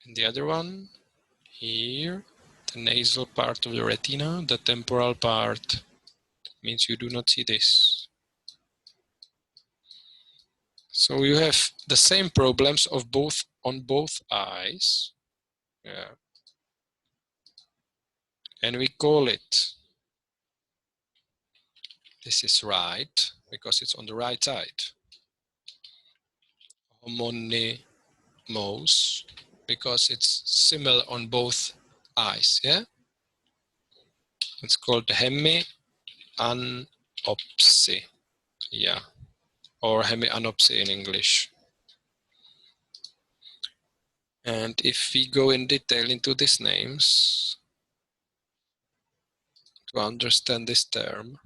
[SPEAKER 1] And the other one, here, the nasal part of the retina, the temporal part, means you do not see this. So you have the same problems of on both eyes, yeah. And we call it, this is right, because it's on the right side. Homonymous, because it's similar on both eyes, yeah? It's called hemianopsy, yeah, or hemianopsy in English. And if we go in detail into these names to understand this term,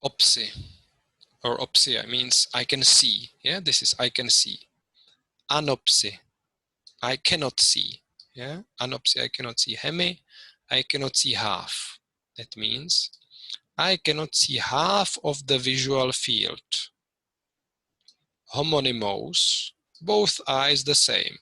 [SPEAKER 1] opsy or opsia means I can see, yeah, this is I can see. Anopsy, I cannot see, yeah, anopsy, I cannot see. Hemi, I cannot see half. That means I cannot see half of the visual field. Homonymous, both eyes the same.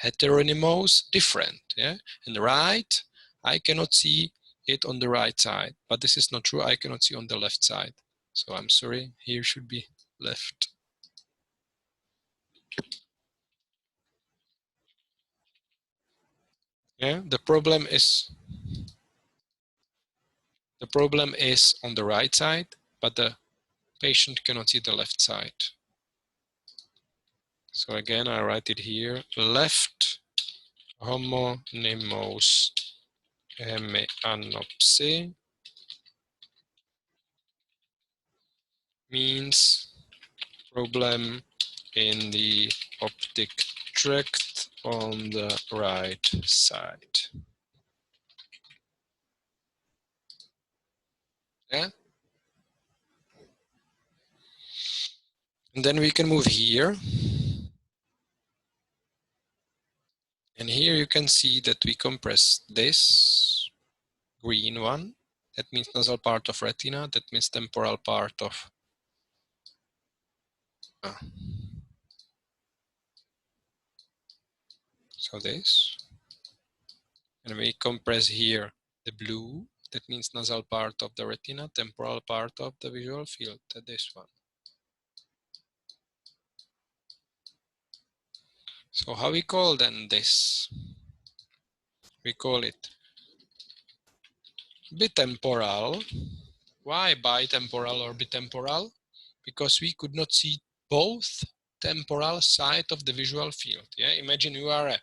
[SPEAKER 1] Heteronymous, different, yeah. And right, I cannot see it on the right side, but this is not true. I cannot see on the left side. So I'm sorry, here should be left. Yeah, the problem is on the right side, but the patient cannot see the left side. So again, I write it here, left homonymous hemianopsy means problem in the optic tract on the right side. Yeah? And then we can move here. And here you can see that we compress this green one. That means nasal part of retina. That means temporal part of so this. And we compress here the blue. That means nasal part of the retina, temporal part of the visual field. This one. So how we call then this? We call it bitemporal. Why bitemporal or bitemporal? Because we could not see both temporal side of the visual field. Yeah, imagine you are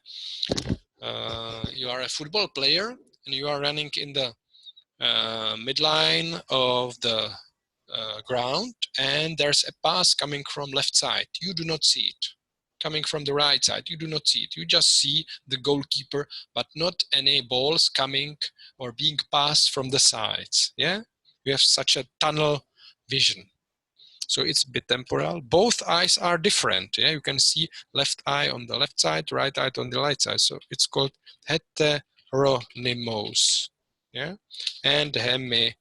[SPEAKER 1] a football player and you are running in the midline of the ground, and there's a pass coming from left side. You do not see it. Coming from the right side, you do not see it. You just see the goalkeeper, but not any balls coming or being passed from the sides. Yeah, you have such a tunnel vision. So it's bitemporal. Both eyes are different. Yeah, you can see left eye on the left side, right eye on the right side. So it's called heteronymous. Yeah, and hemianopsy.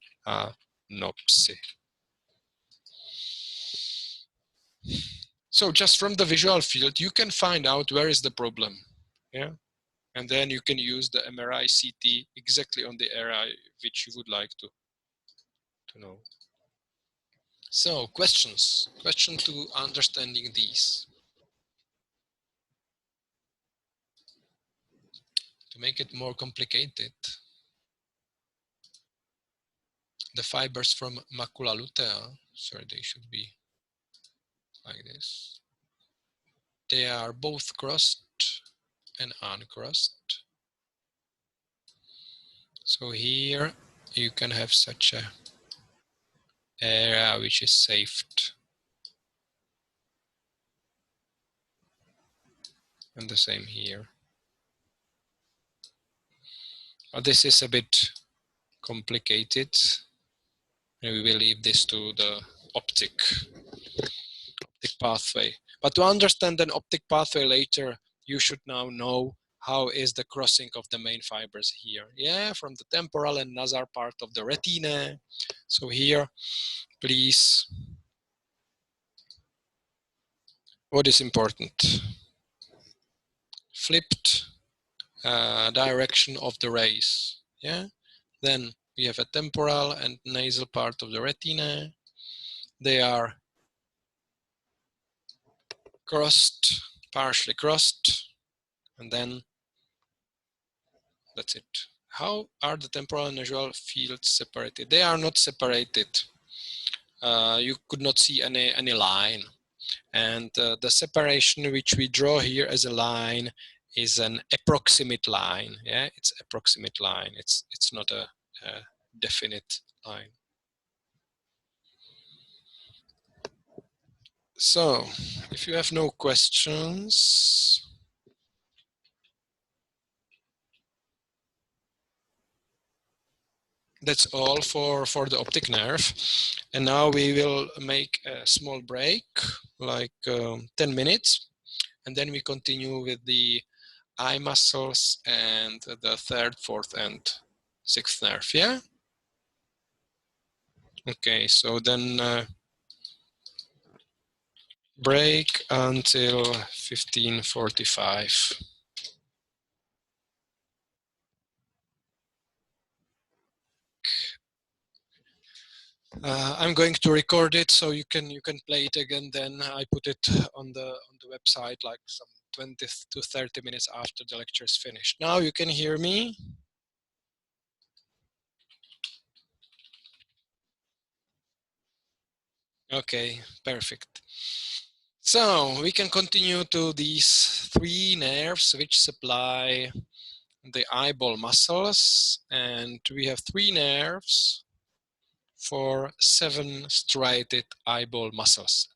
[SPEAKER 1] So just from the visual field, you can find out where is the problem. Yeah, and then you can use the MRI CT exactly on the area which you would like to know. So questions to understanding these. To make it more complicated, the fibers from macula lutea, sorry, they should be like this. They are both crossed and uncrossed. So here you can have such a area which is saved. And the same here. But this is a bit complicated. And we will leave this to the optic pathway. But to understand an optic pathway later, you should now know how is the crossing of the main fibers here. Yeah, from the temporal and nasal part of the retina. So here, please, what is important? Flipped direction of the rays. Yeah, then we have a temporal and nasal part of the retina. They are crossed, partially crossed, and then that's it. How are the temporal and nasal fields separated? They are not separated. You could not see any line. And the separation which we draw here as a line is an approximate line. Yeah, it's approximate line. It's not a definite line. So, if you have no questions, that's all for the optic nerve. And now we will make a small break, like 10 minutes, and then we continue with the eye muscles and the third, fourth, and sixth nerve. Yeah. Okay. So then break until 15:45. I'm going to record it so you can play it again. Then I put it on the website like some 20 to 30 minutes after the lecture is finished. Now you can hear me. Okay, perfect. So we can continue to these three nerves which supply the eyeball muscles, and we have three nerves for 7 striated eyeball muscles.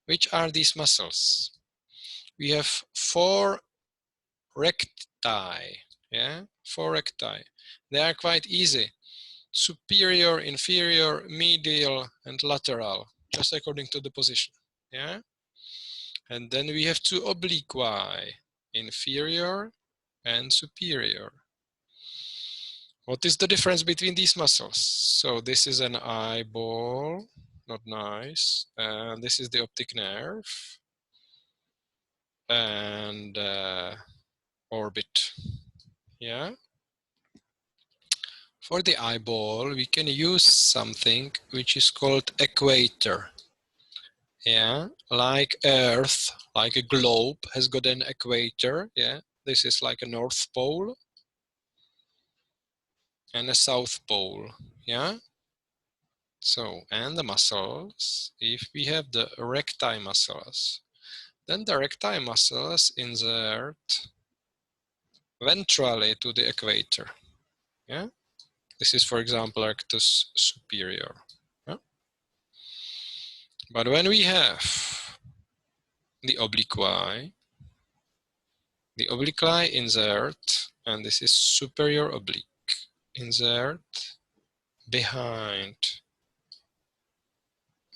[SPEAKER 1] Which are these muscles? We have 4 recti, yeah, 4 recti. They are quite easy. Superior, inferior, medial, and lateral, just according to the position, yeah. And then we have two obliqui, inferior and superior. What is the difference between these muscles? So this is an eyeball, not nice. And this is the optic nerve and orbit. Yeah. For the eyeball, we can use something which is called equator. Yeah, like Earth, like a globe has got an equator. Yeah, this is like a North Pole and a South Pole. Yeah. So, and the muscles, if we have the recti muscles, then the recti muscles insert ventrally to the equator. Yeah. This is, for example, rectus superior. Yeah? But when we have the obliqui insert, and this is superior oblique, insert behind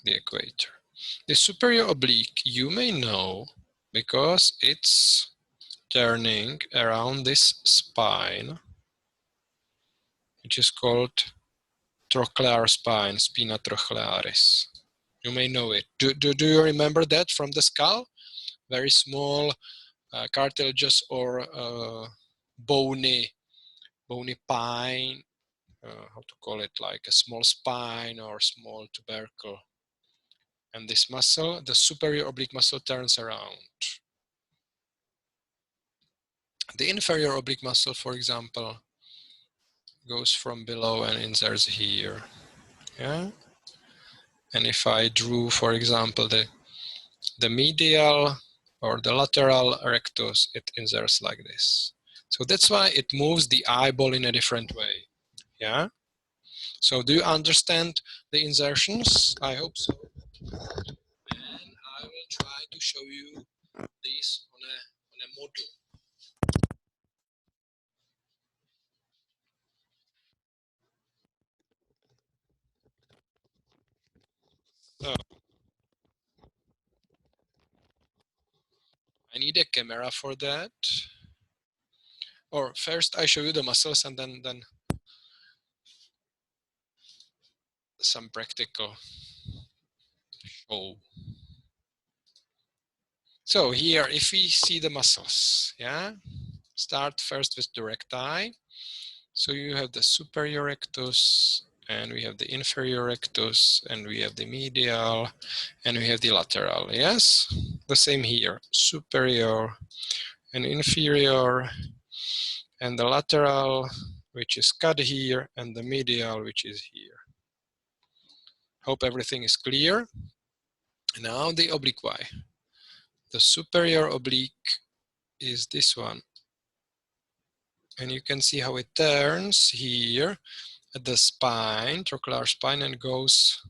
[SPEAKER 1] the equator. The superior oblique, you may know because it's turning around this spine, which is called trochlear spine, spina trochlearis. You may know it. Do you remember that from the skull? Very small cartilages or bony pine, how to call it, like a small spine or small tubercle. And this muscle, the superior oblique muscle, turns around. The inferior oblique muscle, for example, goes from below and inserts here. Yeah. And if I drew, for example, the medial or the lateral rectus, it inserts like this. So that's why it moves the eyeball in a different way. Yeah. So do you understand the insertions? I hope so. And I will try to show you this on a model. So I need a camera for that. Or first I show you the muscles and then some practical show. So here, if we see the muscles, yeah, start first with the recti. So you have the superior rectus, and we have the inferior rectus, and we have the medial, and we have the lateral. Yes, the same here, superior and inferior, and the lateral, which is cut here, and the medial, which is here. Hope everything is clear. Now the obliqui. The superior oblique is this one. And you can see how it turns here at the spine, trochlear spine, and goes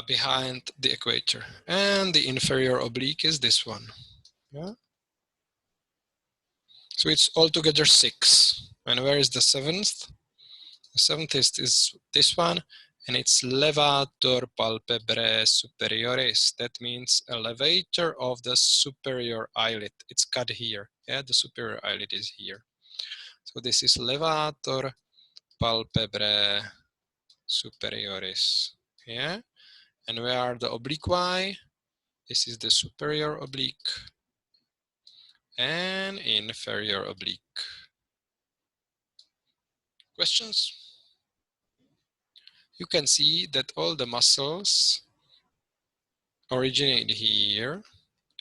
[SPEAKER 1] behind the equator. And the inferior oblique is this one. Yeah. So it's altogether 6. And where is the 7th? The 7th is this one, and it's levator palpebrae superioris. That means elevator of the superior eyelid. It's cut here. Yeah, the superior eyelid is here. So this is levator palpebrae superioris. Yeah, and where are the obliqui? This is the superior oblique and inferior oblique. Questions? You can see that all the muscles originate here,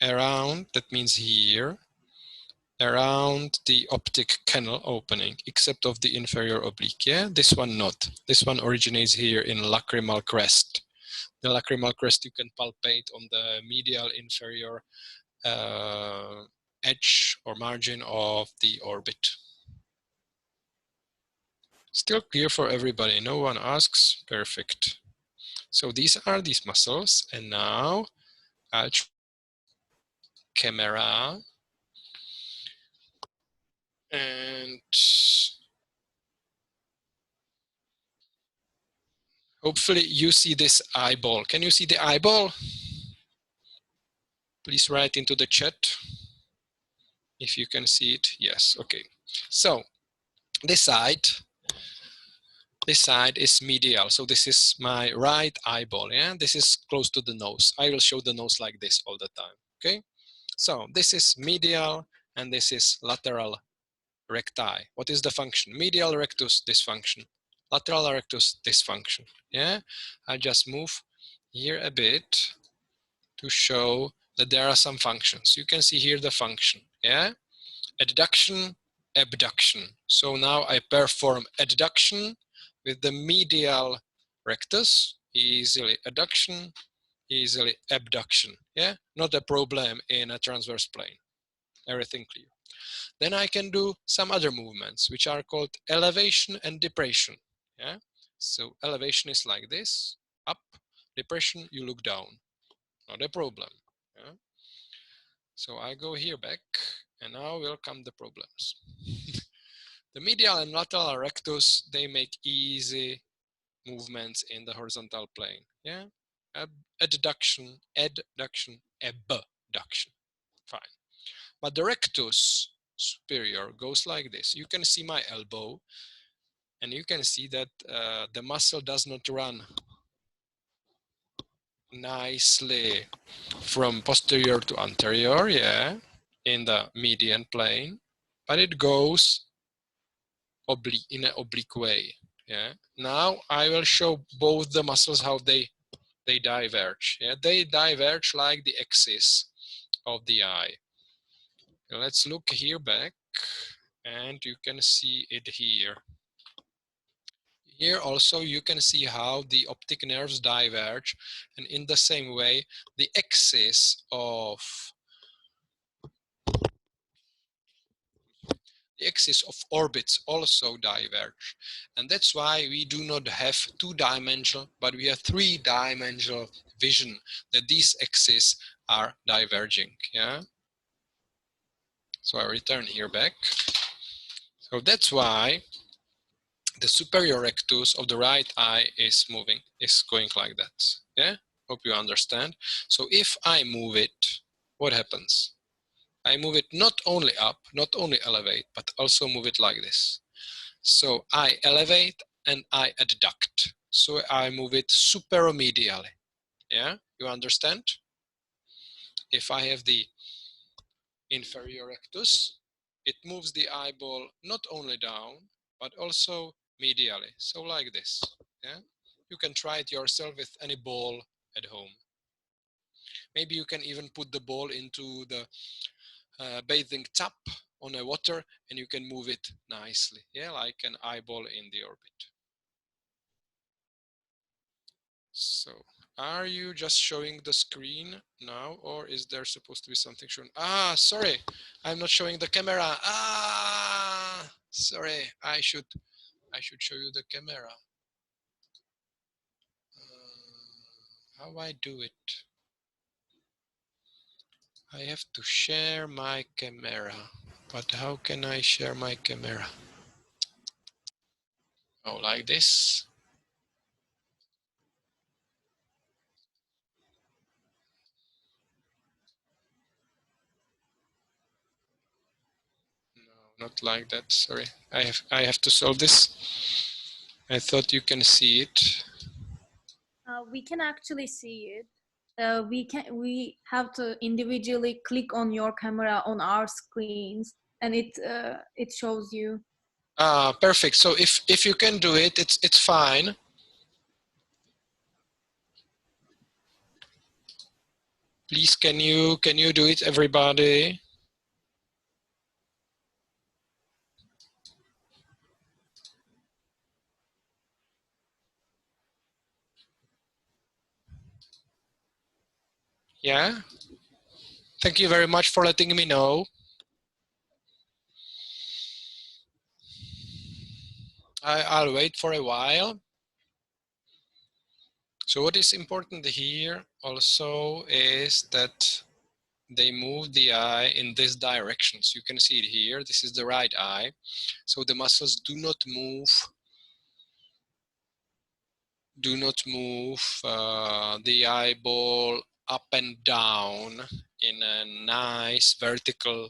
[SPEAKER 1] around, that means here, around the optic canal opening, except of the inferior oblique. Yeah, this one not. This one originates here in lacrimal crest. The lacrimal crest you can palpate on the medial inferior edge or margin of the orbit. Still clear for everybody, no one asks, perfect. So these are these muscles, and now I'll try camera, and hopefully you see this eyeball. Can you see the eyeball? Please write into the chat if you can see it. Yes, okay. So this side is medial. So this is my right eyeball, yeah? This is close to the nose. I will show the nose like this all the time, okay? So this is medial and this is lateral recti. What is the function? Medial rectus dysfunction, lateral rectus dysfunction, yeah? I just move here a bit to show that there are some functions. You can see here the function, yeah? Adduction, abduction. So now I perform adduction with the medial rectus, easily adduction, easily abduction, yeah? Not a problem in a transverse plane, everything clear. Then I can do some other movements, which are called elevation and depression, yeah? So elevation is like this, up, depression, you look down, not a problem, yeah? So I go here back, and now will come the problems. The medial and lateral rectus, they make easy movements in the horizontal plane. Yeah, adduction, adduction, abduction. Fine. But the rectus superior goes like this. You can see my elbow, and you can see that the muscle does not run nicely from posterior to anterior, yeah, in the median plane, but it goes in an oblique way. Yeah. Now I will show both the muscles how they diverge. Yeah, they diverge like the axis of the eye. Let's look here back, and you can see it here. Here also you can see how the optic nerves diverge, and in the same way the axis of orbits also diverge. And that's why we do not have two-dimensional, but we have three-dimensional vision, that these axes are diverging, yeah? So I return here back. So that's why the superior rectus of the right eye is moving, is going like that, yeah? Hope you understand. So if I move it, what happens? I move it not only up, not only elevate, but also move it like this. So I elevate and I adduct. So I move it superomedially. Yeah, you understand? If I have the inferior rectus, it moves the eyeball not only down, but also medially. So like this. Yeah, you can try it yourself with any ball at home. Maybe you can even put the ball into the bathing tub on a water, and you can move it nicely. Yeah, like an eyeball in the orbit. So are you just showing the screen now, or is there supposed to be something shown? Ah, sorry, I'm not showing the camera. Ah, sorry, I should show you the camera. How I do it? I have to share my camera, but how can I share my camera? Oh, like this? No, not like that. Sorry, I have to solve this. I thought you can see it.
[SPEAKER 3] We can actually see it. We have to individually click on your camera on our screens, and it shows you.
[SPEAKER 1] Ah, perfect. So if you can do it, it's fine. Please, can you do it, everybody? Yeah. Thank you very much for letting me know. I'll wait for a while. So what is important here also is that they move the eye in this direction. So you can see it here. This is the right eye. So the muscles do not move the eyeball up and down in a nice vertical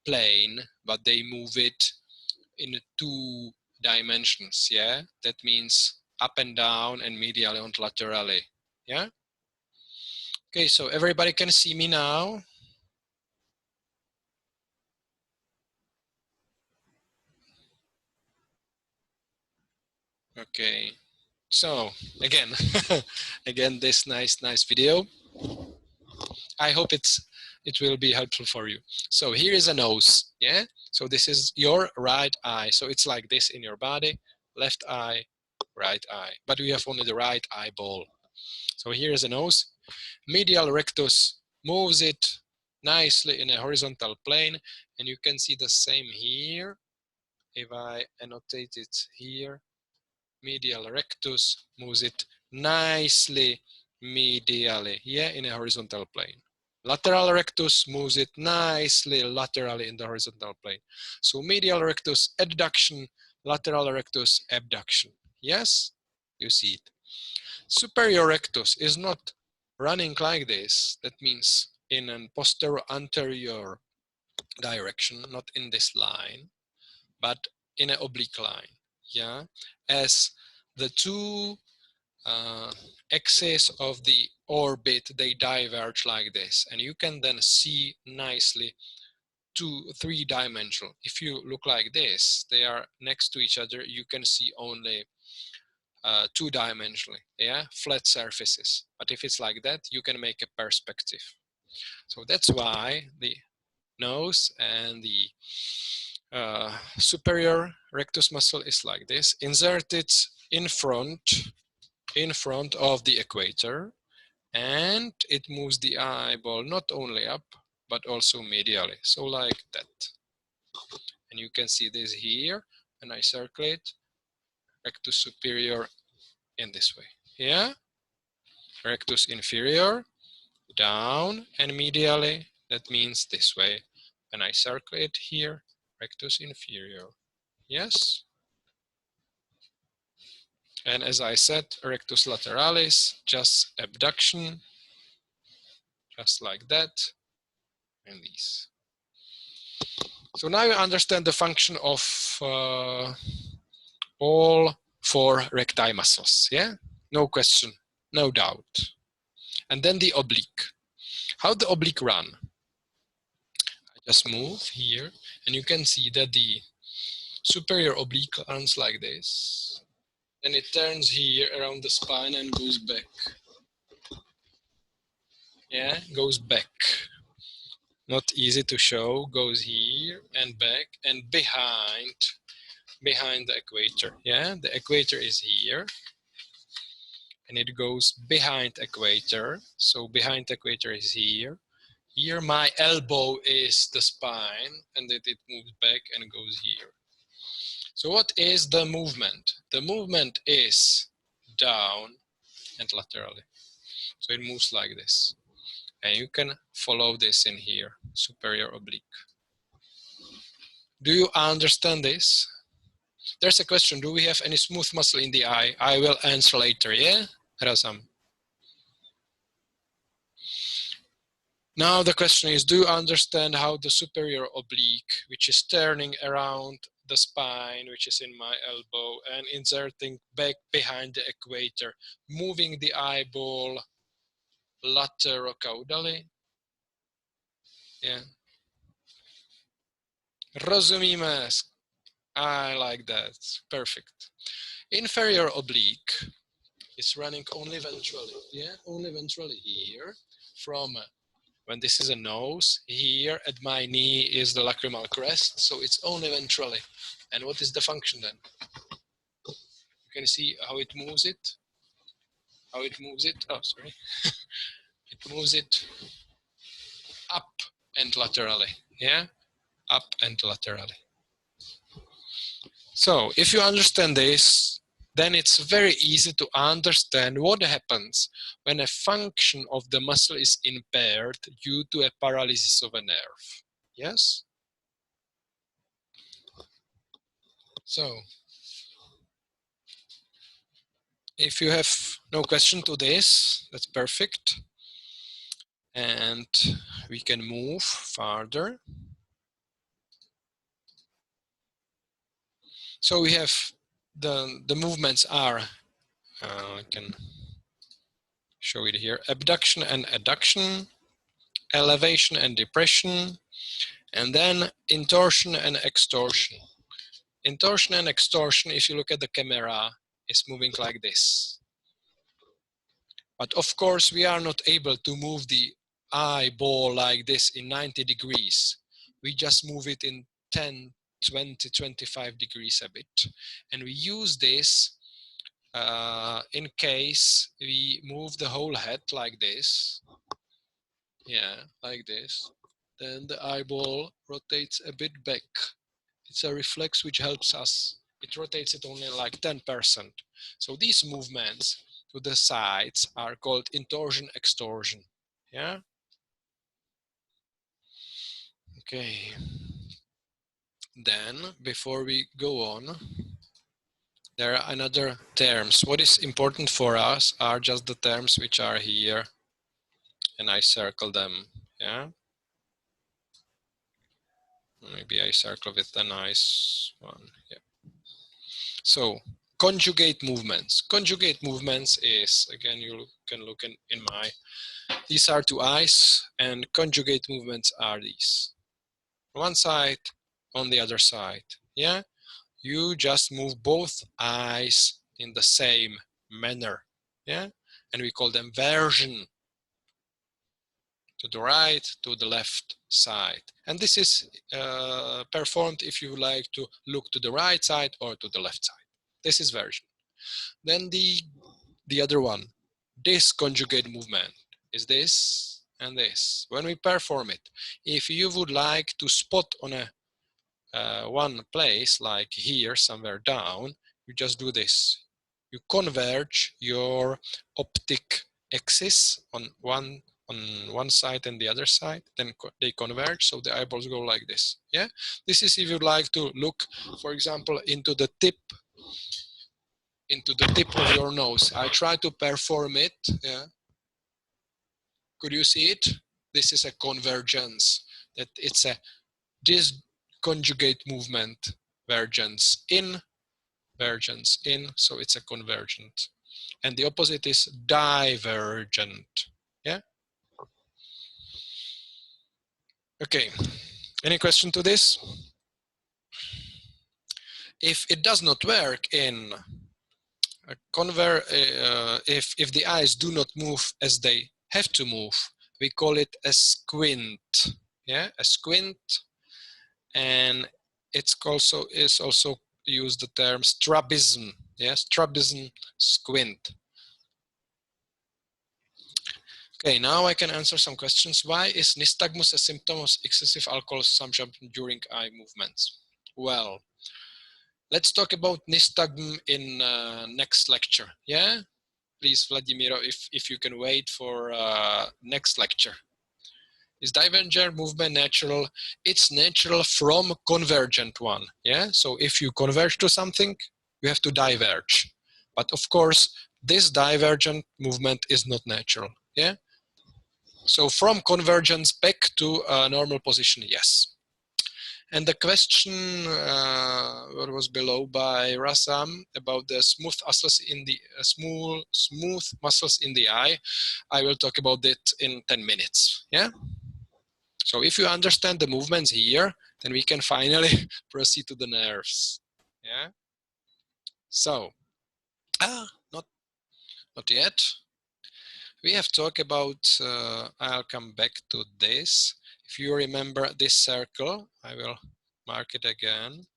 [SPEAKER 1] plane, but they move it in 2 dimensions, yeah? That means up and down and medially and laterally, yeah? Okay, so everybody can see me now? Okay, so again, again, this nice video. I hope it will be helpful for you. So here is a nose, yeah? So this is your right eye. So it's like this in your body, left eye, right eye. But we have only the right eyeball. So here is a nose. Medial rectus moves it nicely in a horizontal plane. And you can see the same here. If I annotate it here, medial rectus moves it nicely medially, yeah, in a horizontal plane. Lateral rectus moves it nicely laterally in the horizontal plane. So medial rectus adduction, lateral rectus abduction. Yes, you see it. Superior rectus is not running like this. That means in a posterior anterior direction, not in this line, but in an oblique line. Yeah, as the 2 axis of the orbit, they diverge like this, and you can then see nicely 3-dimensional. If you look like this, they are next to each other, you can see only 2-dimensionally, yeah, flat surfaces. But if it's like that, you can make a perspective. So that's why the nose and the superior rectus muscle is like this, inserted in front of the equator, and it moves the eyeball not only up but also medially, so like that. And you can see this here, and I circulate rectus superior in this way, yeah? Rectus inferior, down and medially, that means this way. And I circulate here, rectus inferior, yes? And as I said, rectus lateralis, just abduction, just like that, and these. So now you understand the function of all 4 recti muscles, yeah? No question, no doubt. And then the oblique. How the oblique run? I just move here, and you can see that the superior oblique runs like this. Then it turns here around the spine and goes back. Yeah, goes back. Not easy to show, goes here and back and behind the equator. Yeah, the equator is here and it goes behind equator. So behind equator is here. Here my elbow is the spine, and then it moves back and goes here. So what is the movement? The movement is down and laterally. So it moves like this. And you can follow this in here, superior oblique. Do you understand this? There's a question, do we have any smooth muscle in the eye? I will answer later, yeah? Razam. Now the question is, do you understand how the superior oblique, which is turning around the spine, which is in my elbow, and inserting back behind the equator, moving the eyeball laterocaudally? Yeah. Rozumíme. I like that. Perfect. Inferior oblique is running only ventrally. Yeah, only ventrally here. From when this is a nose, here at my knee is the lacrimal crest, so it's only ventrally. And what is the function then? You can see how it moves it. How it moves it. Oh, sorry. It moves it up and laterally. Yeah, up and laterally. So if you understand this, then it's very easy to understand what happens when a function of the muscle is impaired due to a paralysis of a nerve. Yes? So, if you have no question to this, that's perfect. and we can move farther. So we have the movements are, I can show it here, abduction and adduction, elevation and depression, and then intorsion and extorsion. Intorsion and extorsion, if you look at the camera, is moving like this. But of course, we are not able to move the eyeball like this in 90 degrees. We just move it in 10, 20, 25 degrees a bit. And we use this in case we move the whole head like this. Yeah, like this. Then the eyeball rotates a bit back. It's a reflex which helps us. It rotates it only like 10%. So these movements to the sides are called intorsion, extorsion. Yeah? Okay. Then, before we go on, there are another terms. What is important for us are just the terms which are here, and I circle them. Yeah? Maybe I circle with a nice one. Yeah. So, conjugate movements. Conjugate movements is, again, you can look in my, these are two eyes, and conjugate movements are these. One side, on the other side. Yeah? You just move both eyes in the same manner. Yeah? And we call them version. To the right, to the left side. And this is performed if you like to look to the right side or to the left side. This is version. Then the other one, this conjugate movement is this and this. When we perform it, if you would like to spot on a one place, like here, somewhere down, you just do this. You converge your optic axis on one side and the other side, then they converge, so the eyeballs go like this. Yeah, this is if you'd like to look, for example, into the tip of your nose. I try to perform it. Yeah, could you see it? This is a convergence. That it's a disconjugate movement. Vergence in, vergence in, so it's a convergent. And the opposite is divergent. Yeah. Okay, any question to this? If it does not work in if the eyes do not move as they have to move, we call it a squint. Yeah, a squint, and it's also used the term strabism. Yes, strabism, squint. Okay, now I can answer some questions. Why is nystagmus a symptom of excessive alcohol consumption during eye movements? Well, let's talk about nystagm in next lecture. Yeah, please, Vladimiro, if you can wait for next lecture. Is divergent movement natural? It's natural from convergent one. Yeah, so if you converge to something, you have to diverge. But of course, this divergent movement is not natural. Yeah. So from convergence back to a normal position, yes. And the question, what was below by Rassam about the smooth muscles in the smooth muscles in the eye, I will talk about it in 10 minutes. Yeah. So if you understand the movements here, then we can finally proceed to the nerves. Yeah. So, not yet. We have talked about, I'll come back to this. If you remember this circle, I will mark it again.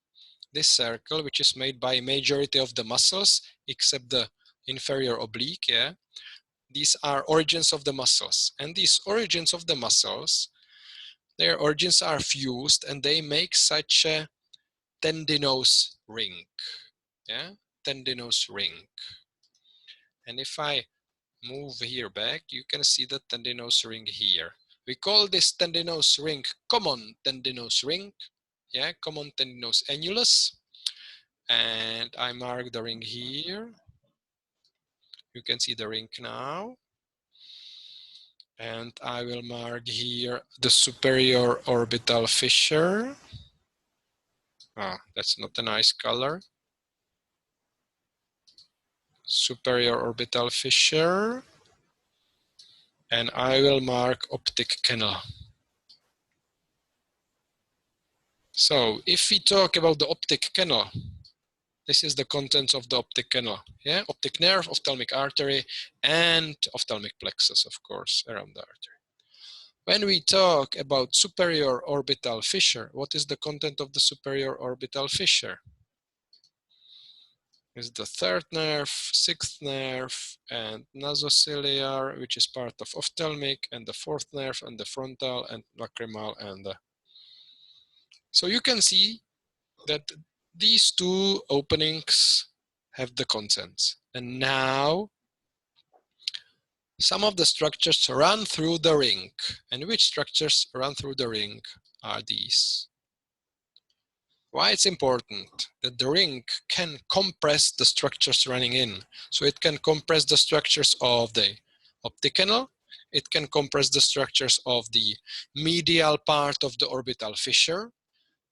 [SPEAKER 1] This circle, which is made by majority of the muscles, except the inferior oblique, yeah? These are origins of the muscles. And these origins of the muscles, their origins are fused and they make such a tendinous ring, yeah? Tendinous ring. And if I move here back, you can see the tendinous ring here. We call this tendinous ring common tendinous ring, yeah, common tendinous annulus. And I mark the ring here. You can see the ring now. And I will mark here the superior orbital fissure. Ah, that's not a nice color. Superior orbital fissure. And I will mark optic canal. So if we talk about the optic canal, this is the contents of the optic canal. Yeah, optic nerve, ophthalmic artery, and ophthalmic plexus, of course, around the artery. When we talk about superior orbital fissure, what is the content of the superior orbital fissure? Is the third nerve, sixth nerve, and nasociliar, which is part of ophthalmic, and the fourth nerve, and the frontal, and lacrimal, and the... So you can see that these two openings have the contents. And now some of the structures run through the ring. And which structures run through the ring are these? Why it's important that the ring can compress the structures running in. So it can compress the structures of the optic canal. It can compress the structures of the medial part of the orbital fissure,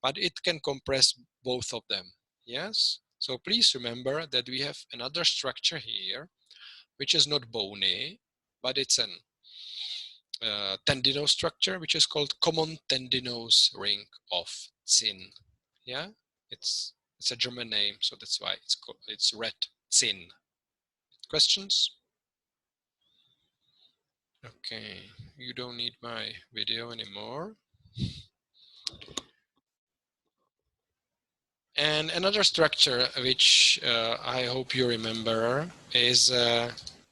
[SPEAKER 1] but it can compress both of them. Yes? So please remember that we have another structure here, which is not bony, but it's an tendinous structure, which is called common tendinous ring of Zinn. Yeah, it's a German name, so that's why it's red Zinn. Questions? Okay, you don't need my video anymore. And another structure which I hope you remember is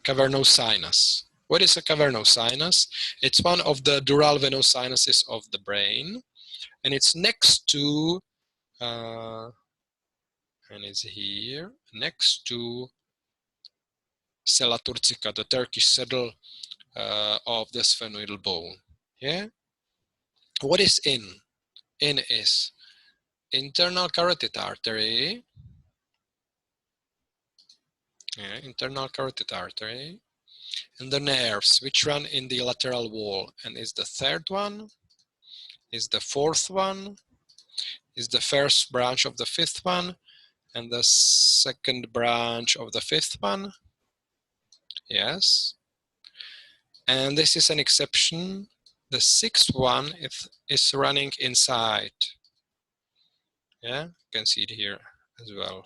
[SPEAKER 1] cavernous sinus. What is a cavernous sinus? It's one of the dural venous sinuses of the brain, and it's next to, and it's here, next to sella turcica, the Turkish saddle of the sphenoidal bone. Yeah. What is in? In is internal carotid artery. Yeah, internal carotid artery. And the nerves which run in the lateral wall, and is the third one, is the fourth one, is the first branch of the fifth one, and the second branch of the fifth one. Yes. And this is an exception. The sixth one is running inside. Yeah, you can see it here as well.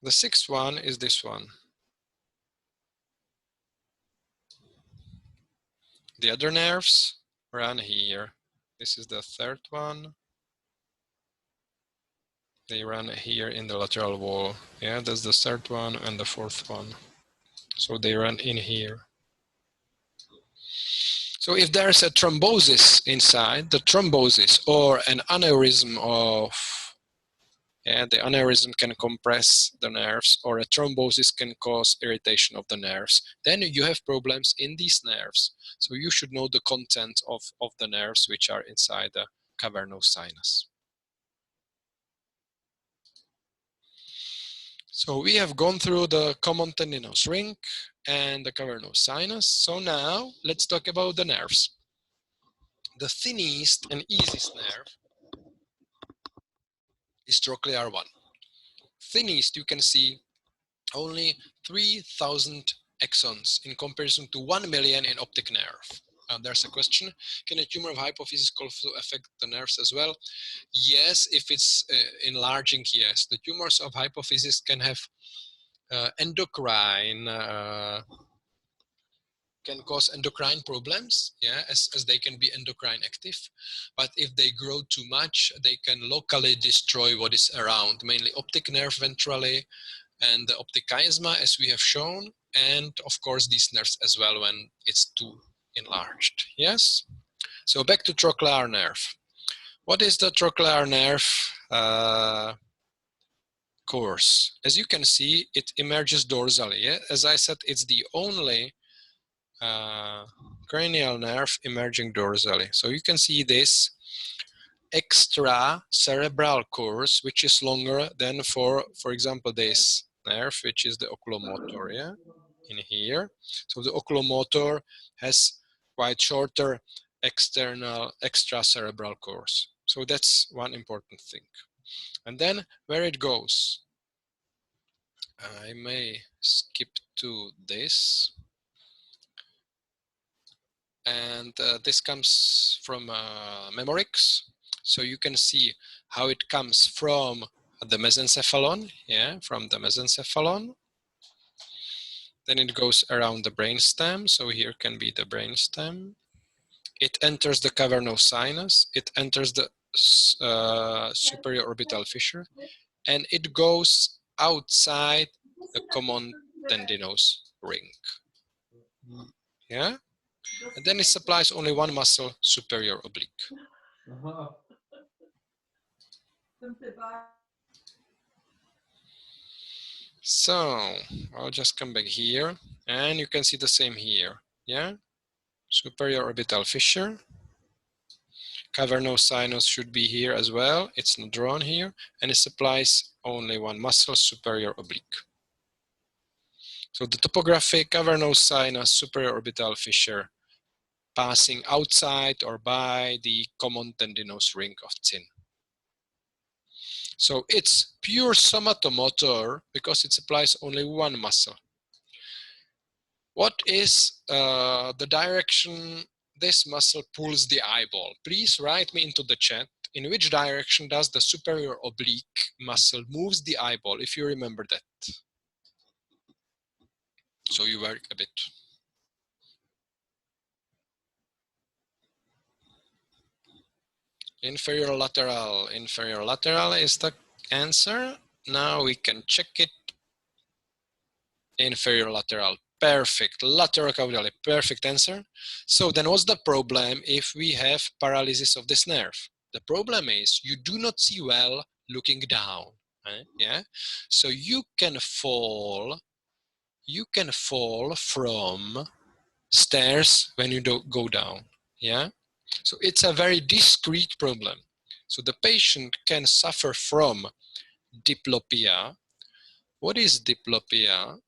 [SPEAKER 1] The sixth one is this one. The other nerves run here. This is the third one. They run here in the lateral wall. Yeah, that's the third one and the fourth one. So they run in here. So if there's a thrombosis inside, the thrombosis or an aneurysm of, yeah, the aneurysm can compress the nerves, or a thrombosis can cause irritation of the nerves, then you have problems in these nerves. So you should know the content of the nerves which are inside the cavernous sinus. So we have gone through the common tendinous ring and the cavernous sinus. So now let's talk about the nerves. The thinnest and easiest nerve is trochlear 1. Thinnest, you can see only 3,000 axons in comparison to 1 million in optic nerve. There's a question, can a tumor of hypophysis also affect the nerves as well? Yes, if it's enlarging, yes. The tumors of hypophysis can have endocrine, can cause endocrine problems, yeah, as they can be endocrine active. But if they grow too much, they can locally destroy what is around, mainly optic nerve ventrally and the optic chiasma, as we have shown, and of course these nerves as well when it's too enlarged. Yes. So back to trochlear nerve. What is the trochlear nerve course? As you can see, it emerges dorsally. Yeah? As I said, it's the only cranial nerve emerging dorsally. So you can see this extra cerebral course, which is longer than for example, this nerve, which is the oculomotor. Yeah, in here. So the oculomotor has quite shorter extracerebral course. So that's one important thing. And then where it goes, I may skip to this. And this comes from Memorix. So you can see how it comes from the mesencephalon, yeah, from the mesencephalon. Then it goes around the brainstem. So here can be the brainstem. It enters the cavernous sinus. It enters the superior orbital fissure, and it goes outside the common tendinous ring. Yeah, and then it supplies only one muscle, superior oblique. So I'll just come back here, and you can see the same here. Yeah, superior orbital fissure. Cavernous sinus should be here as well. It's not drawn here, and it supplies only one muscle, superior oblique. So the topographic cavernous sinus, superior orbital fissure, passing outside or by the common tendinous ring of Zinn. So it's pure somatomotor because it supplies only one muscle. What is the direction this muscle pulls the eyeball? Please write me into the chat in which direction does the superior oblique muscle moves the eyeball, if you remember that. So you work a bit. Inferior lateral is the answer. Now we can check it. Inferior lateral, perfect. Lateral caudally, perfect answer. So then what's the problem if we have paralysis of this nerve? The problem is you do not see well looking down, right? Yeah. So you can fall from stairs when you don't go down. Yeah. So it's a very discrete problem. So the patient can suffer from diplopia. What is diplopia?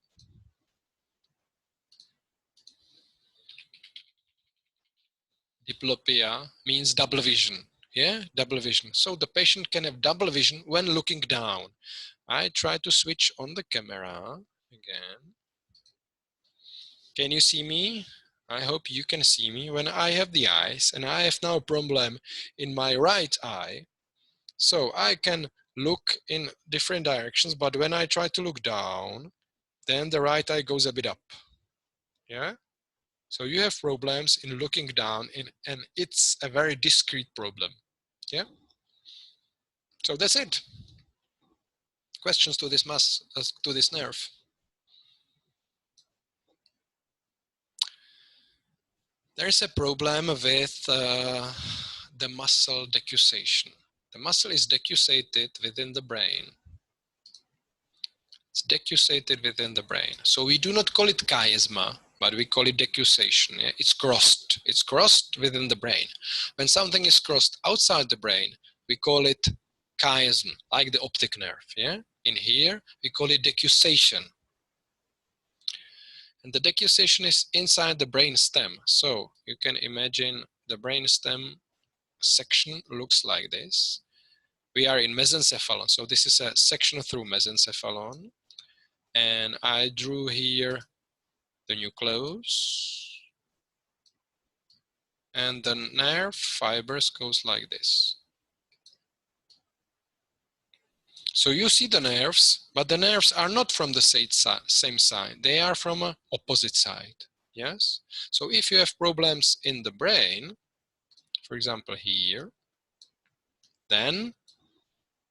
[SPEAKER 1] Diplopia means double vision. Yeah, double vision. So the patient can have double vision when looking down. I try to switch on the camera again. Can you see me? I hope you can see me. When I have the eyes, and I have now a problem in my right eye, so I can look in different directions, but when I try to look down, then the right eye goes a bit up. Yeah. So you have problems in looking down, and it's a very discrete problem. Yeah. So that's it. Questions to this to this nerve? There is a problem with the muscle decussation. The muscle is decussated within the brain. It's decussated within the brain. So we do not call it chiasma, but we call it decussation. Yeah? It's crossed. It's crossed within the brain. When something is crossed outside the brain, we call it chiasm, like the optic nerve. Yeah. In here, we call it decussation. And the decussation is inside the brain stem. So you can imagine the brain stem section looks like this. We are in mesencephalon. So this is a section through mesencephalon. And I drew here the nucleus. And the nerve fibers goes like this. So you see the nerves, but the nerves are not from the same side. They are from an opposite side. Yes. So if you have problems in the brain, for example here, then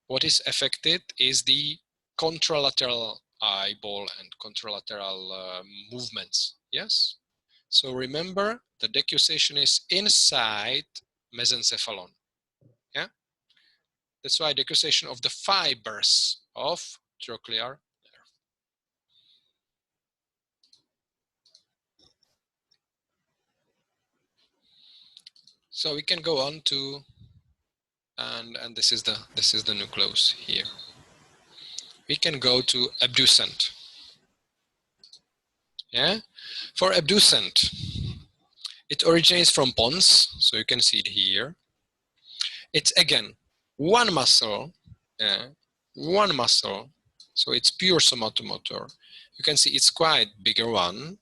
[SPEAKER 1] what is affected is the contralateral eyeball and contralateral movements. Yes. So remember, the decussation is inside mesencephalon. Yeah. That's why decussation of the fibers of trochlear nerve. So we can go on to, and this is the nucleus here. We can go to abducent. Yeah. For abducent, it originates from pons, so you can see it here. It's again one muscle, one muscle, so it's pure somatomotor. You can see it's quite bigger one.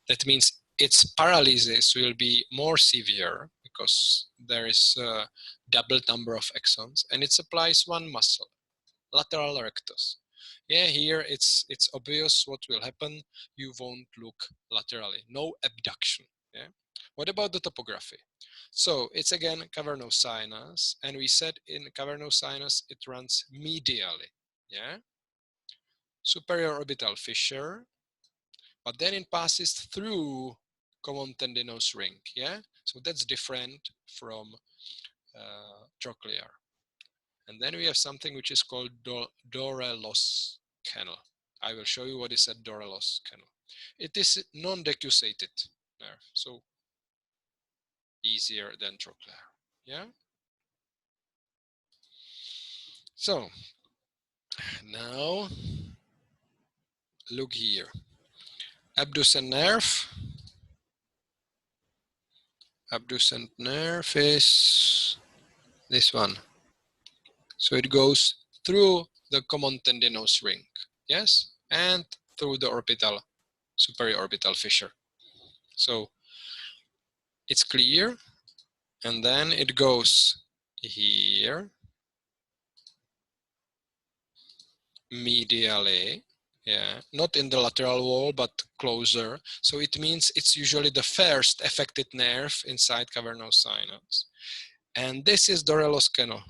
[SPEAKER 1] That means its paralysis will be more severe because there is a double number of axons, and it supplies one muscle, lateral rectus. Yeah, here it's obvious what will happen. You won't look laterally, no abduction. Yeah. What about the topography? So it's again cavernous sinus, and we said in cavernous sinus it runs medially. Yeah. Superior orbital fissure, but then it passes through common tendinous ring. Yeah. So that's different from trochlear. And then we have something which is called Dorellos canal. I will show you what is a Dorellos canal. It is non-decussated nerve, so easier than trochlear. Yeah. So now look here. Abducent nerve. Abducent nerve is this one. So it goes through the common tendinous ring, yes, and through the orbital, superior orbital fissure. So it's clear, and then it goes here, medially, yeah, not in the lateral wall, but closer. So it means it's usually the first affected nerve inside cavernous sinus. And this is Dorellos canal.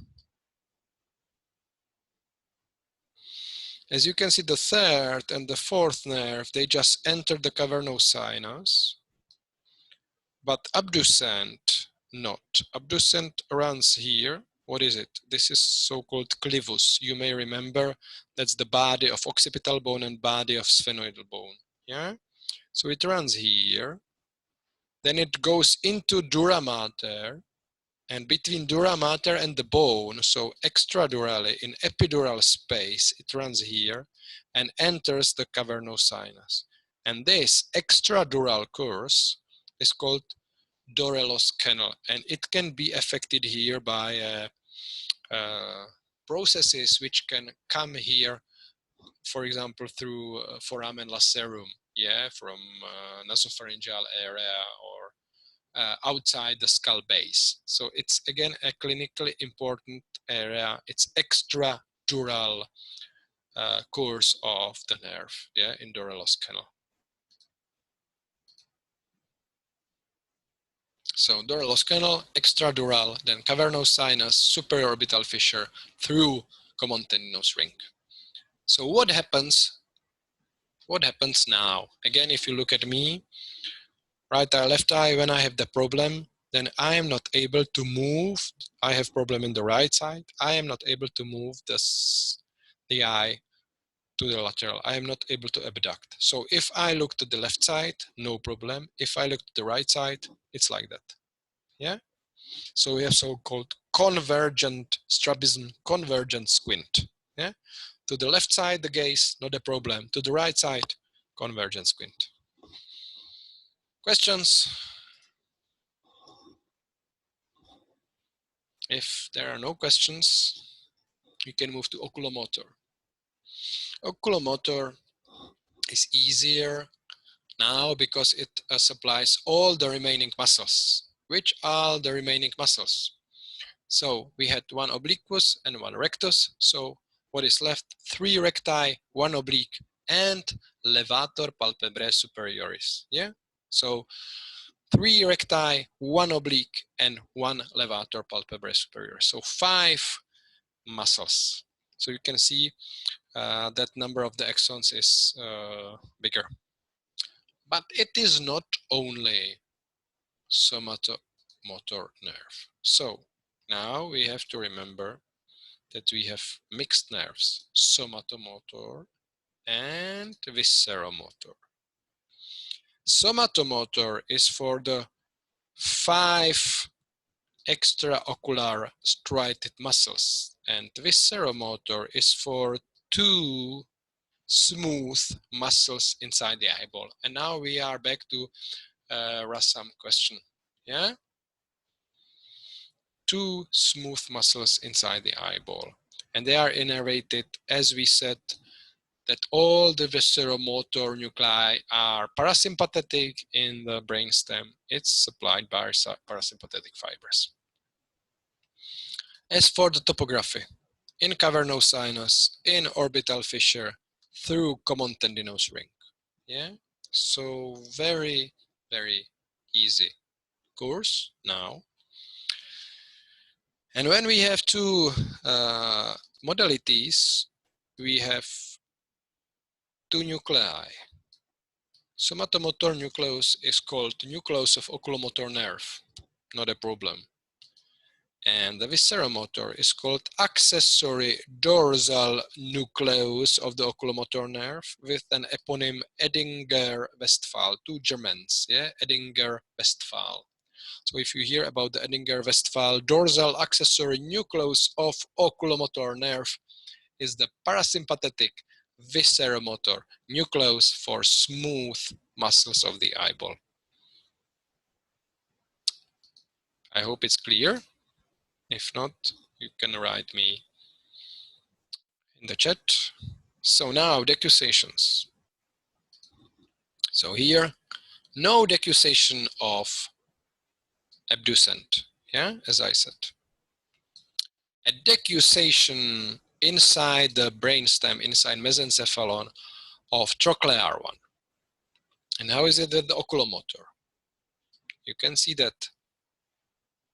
[SPEAKER 1] As you can see, the third and the fourth nerve, they just enter the cavernous sinus. But abducent, not. Abducent runs here. What is it? This is so-called clivus. You may remember that's the body of occipital bone and body of sphenoidal bone. Yeah. So it runs here. Then it goes into dura mater, and between dura mater and the bone, so extradurally in epidural space, it runs here and enters the cavernous sinus. And this extradural course is called Dorellos canal, and it can be affected here by processes which can come here, for example, through foramen lacerum, yeah, from nasopharyngeal area or outside the skull base. So it's again a clinically important area. It's extradural course of the nerve, yeah, in Dorellos canal. So Dorellos canal, extradural, then cavernous sinus, superior orbital fissure through common tendinous ring. So what happens? What happens now? Again, if you look at me, right eye, left eye, when I have the problem, then I am not able to move. I have problem in the right side. I am not able to move the eye to the lateral. I am not able to abduct. So if I look to the left side, no problem. If I look to the right side, it's like that. Yeah. So we have so-called convergent strabism, convergent squint. Yeah. To the left side, the gaze, not a problem. To the right side, convergent squint. Questions? If there are no questions, we can move to oculomotor. Oculomotor is easier now because it supplies all the remaining muscles. Which are the remaining muscles? So we had one obliquus and one rectus. So what is left? 3 recti, 1 oblique, and levator palpebrae superioris. Yeah. So 3 recti, 1 oblique, and 1 levator palpebrae superioris. So 5 muscles. So you can see that number of the axons is bigger. But it is not only somatomotor nerve. So now we have to remember that we have mixed nerves, somatomotor and visceromotor. Somatomotor is for the 5 extraocular striated muscles, and visceromotor is for 2 smooth muscles inside the eyeball. And now we are back to Rassam question. Yeah? 2 smooth muscles inside the eyeball. And they are innervated, as we said, that all the visceromotor nuclei are parasympathetic in the brainstem. It's supplied by parasympathetic fibers. As for the topography, in cavernous sinus, in orbital fissure, through common tendinous ring. Yeah, so very, very easy course now. And when we have 2 modalities, we have 2 nuclei. Somatomotor nucleus is called nucleus of oculomotor nerve, not a problem. And the visceromotor is called accessory dorsal nucleus of the oculomotor nerve with an eponym Edinger-Westphal, 2 Germans, yeah, Edinger-Westphal. So if you hear about the Edinger-Westphal dorsal accessory nucleus of oculomotor nerve, is the parasympathetic visceromotor nucleus for smooth muscles of the eyeball. I hope it's clear. If not, you can write me in the chat. So now decussations. So here, no decussation of abducent, yeah, as I said. A decussation inside the brainstem, inside mesencephalon of trochlear one. And how is it that the oculomotor? You can see that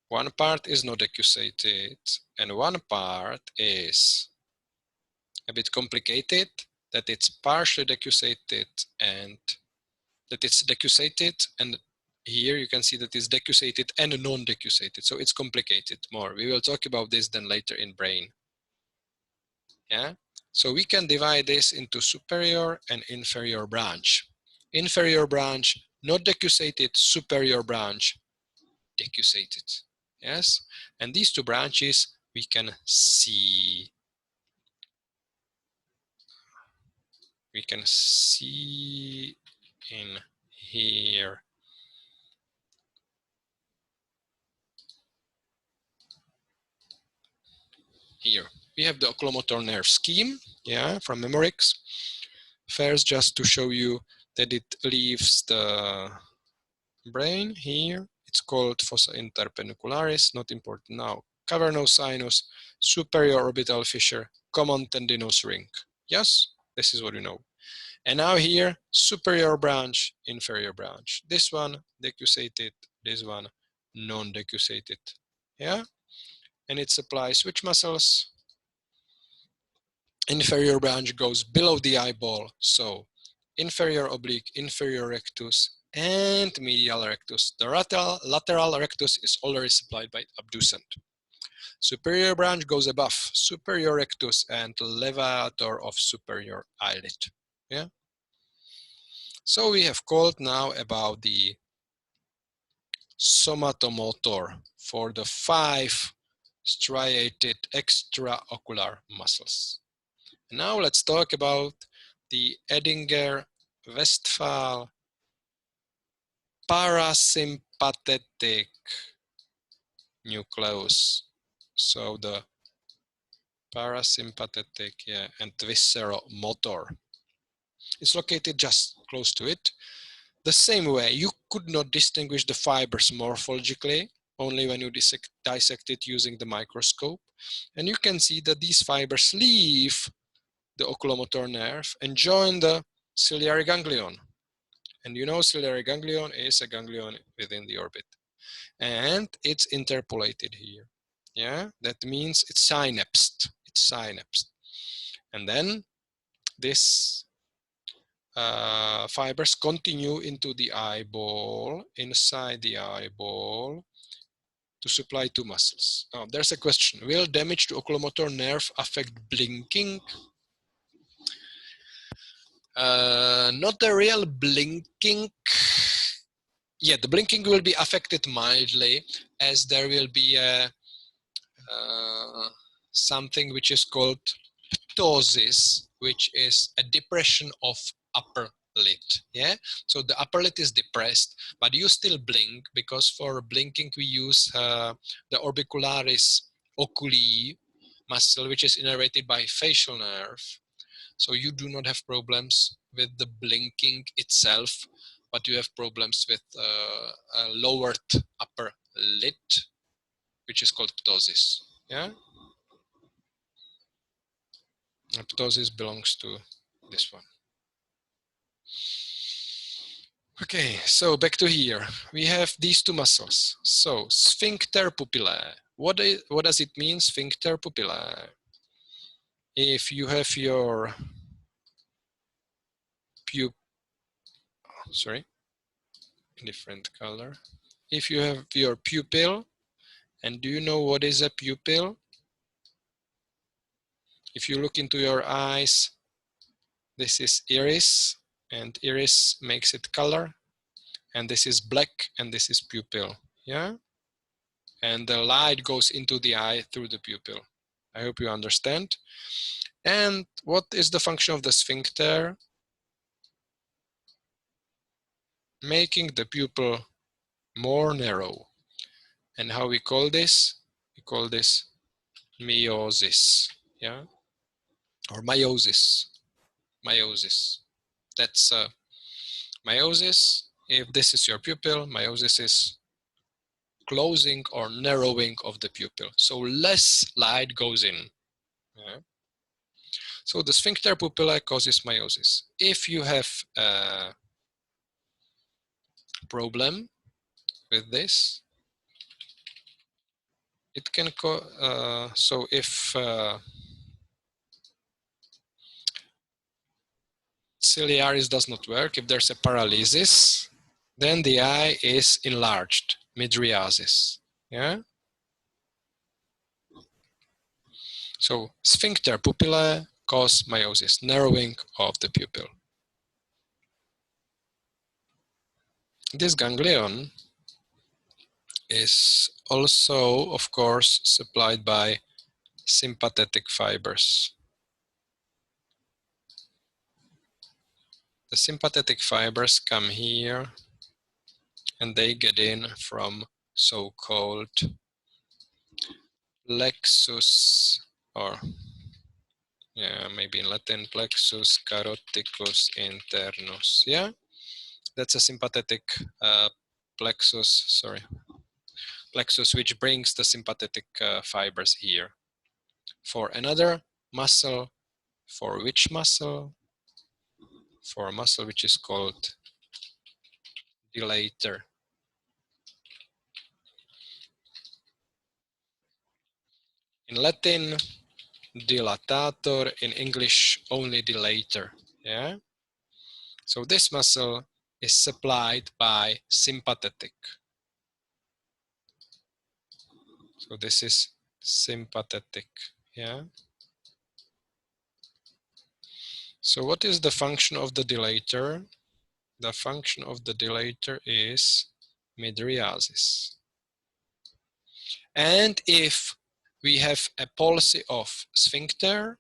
[SPEAKER 1] one part is not decussated and one part is a bit complicated, that it's partially decussated and that it's decussated, and here you can see that it's decussated and non-decussated, so it's complicated more. We will talk about this then later in brain. Yeah, so we can divide this into superior and inferior branch. Inferior branch not decussated, superior branch decussated. Yes, and these 2 branches we can see. We can see in here. Here we have the oculomotor nerve scheme, yeah, from Memorix. First, just to show you that it leaves the brain here. It's called fossa interpenicularis, not important now. Cavernous sinus, superior orbital fissure, common tendinous ring. Yes, this is what you know. And now here, superior branch, inferior branch. This one decussated, this one non-decussated. Yeah, and it supplies which muscles? Inferior branch goes below the eyeball, so inferior oblique, inferior rectus, and medial rectus. The lateral rectus is already supplied by abducent. Superior branch goes above superior rectus and levator of superior eyelid. Yeah. So we have called now about the somatomotor for the 5 striated extraocular muscles. Now let's talk about the Edinger-Westphal parasympathetic nucleus. So the parasympathetic, yeah, and visceromotor. It's located just close to it. The same way, you could not distinguish the fibers morphologically, only when you dissect it using the microscope. And you can see that these fibers leave the oculomotor nerve and join the ciliary ganglion. And you know ciliary ganglion is a ganglion within the orbit. And it's interpolated here. Yeah, that means it's synapsed. It's synapsed. And then this fibers continue into the eyeball, inside the eyeball, to supply 2 muscles. Now, there's a question. Will damage to oculomotor nerve affect blinking? Not a real blinking. Yeah, the blinking will be affected mildly, as there will be a something which is called ptosis, which is a depression of upper lid. Yeah, so the upper lid is depressed, but you still blink, because for blinking we use the orbicularis oculi muscle, which is innervated by facial nerve. So you do not have problems with the blinking itself, but you have problems with a lowered upper lid, which is called ptosis. Yeah, ptosis belongs to this one. Okay, so back to here. We have these two muscles. So sphincter pupillae. What does it mean, sphincter pupillae? If you have your different color. If you have your pupil, and do you know what is a pupil? If you look into your eyes, this is iris, and iris makes it color, and this is black, and this is pupil. Yeah, and the light goes into the eye through the pupil. I hope you understand. And what is the function of the sphincter? Making the pupil more narrow. And how we call this? We call this meiosis. Yeah, or meiosis. Meiosis. That's meiosis. If this is your pupil, meiosis is closing or narrowing of the pupil. So less light goes in. Yeah. So the sphincter pupillae causes meiosis. If you have a problem with this, it can so if ciliaris does not work, if there's a paralysis, then the eye is enlarged, mydriasis. Yeah. So sphincter pupillae cause meiosis, narrowing of the pupil. This ganglion is also, of course, supplied by sympathetic fibers. The sympathetic fibers come here, and they get in from so-called plexus, or yeah, maybe in Latin, plexus caroticus internus. Yeah, that's a sympathetic plexus, plexus, which brings the sympathetic fibers here. For another muscle, for which muscle? For a muscle which is called dilator. In Latin, dilatator, in English, only dilator. Yeah. So this muscle is supplied by sympathetic. So this is sympathetic. Yeah. So what is the function of the dilator? The function of the dilator is mydriasis. And if we have a palsy of sphincter,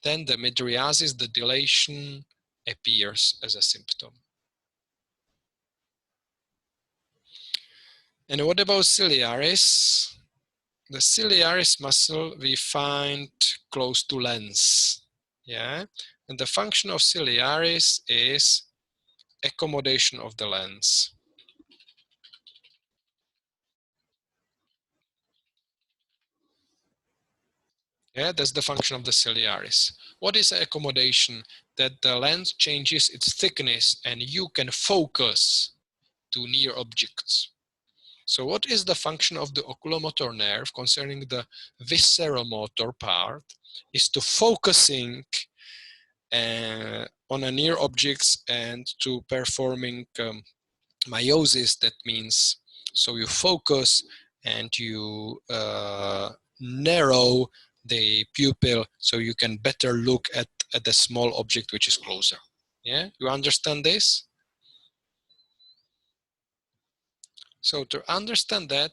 [SPEAKER 1] then the mydriasis, the dilation, appears as a symptom. And what about ciliaris? The ciliaris muscle we find close to lens. Yeah, and the function of ciliaris is accommodation of the lens. Yeah, that's the function of the ciliaris. What is accommodation? That the lens changes its thickness and you can focus to near objects. So what is the function of the oculomotor nerve concerning the visceromotor part? Is to focusing on a near objects and to performing meiosis. That means, so you focus and you narrow the pupil so you can better look at the small object which is closer. Yeah, you understand this? So to understand that,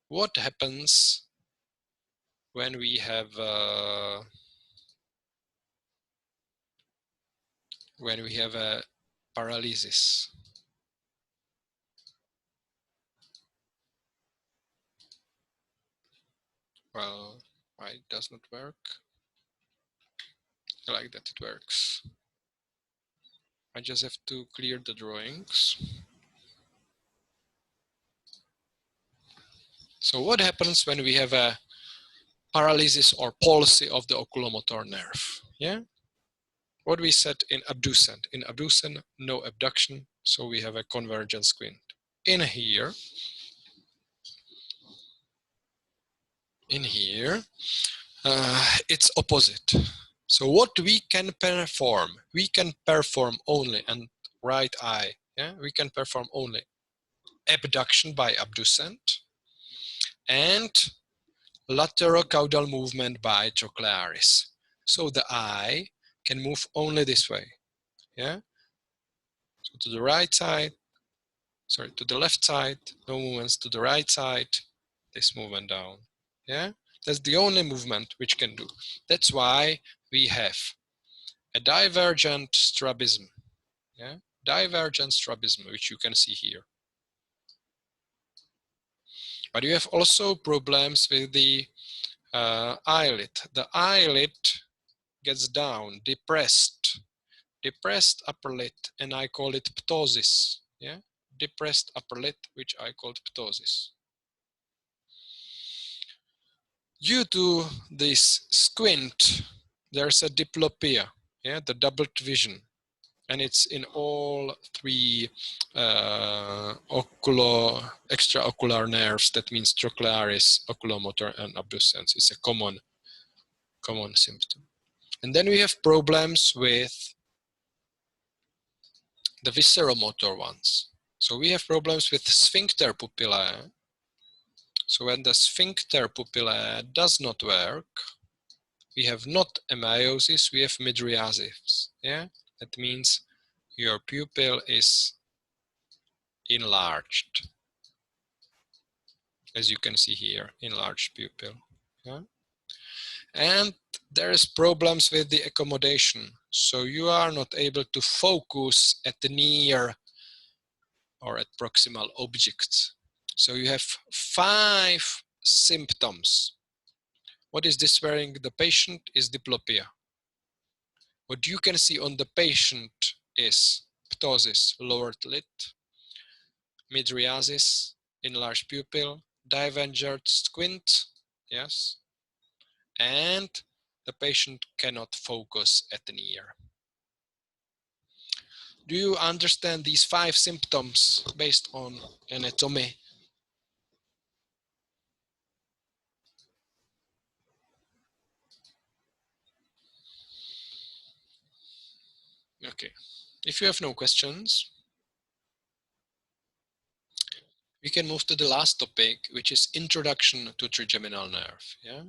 [SPEAKER 1] what happens when we have when we have a paralysis. Well, why it does not work? I like that it works. I just have to clear the drawings. So what happens when we have a paralysis or palsy of the oculomotor nerve? Yeah. What we said in abducent. In abducent, no abduction, so we have a convergent squint. In here, it's opposite. So what we can perform only, and right eye, yeah, we can perform only abduction by abducent and lateral caudal movement by trochlearis. So the eye can move only this way, yeah. So to the right side, sorry, to the left side, no movements. To the right side, this movement down, yeah. That's the only movement which can do. That's why we have a divergent strabism, yeah, divergent strabism, which you can see here. But you have also problems with the eyelid. The eyelid gets down, depressed upper lid, and I call it ptosis, yeah, depressed upper lid, which I called ptosis. Due to this squint, there's a diplopia, yeah, the doubled vision, and it's in all three extraocular nerves. That means trochlearis, oculomotor, and abducens. It's a common symptom. And then we have problems with the visceromotor ones. So we have problems with sphincter pupillae. So when the sphincter pupillae does not work, we have not emiosis, we have mydriasis. Yeah, that means your pupil is enlarged, as you can see here, enlarged pupil. Yeah? And there is problems with the accommodation. So you are not able to focus at the near or at proximal objects. So you have 5 symptoms. What is disturbing the patient is diplopia. What you can see on the patient is ptosis, lowered lid, mydriasis, enlarged pupil, divergent squint, yes, and the patient cannot focus at the near. Do you understand these 5 symptoms based on anatomy? Okay, if you have no questions, we can move to the last topic, which is introduction to trigeminal nerve. Yeah.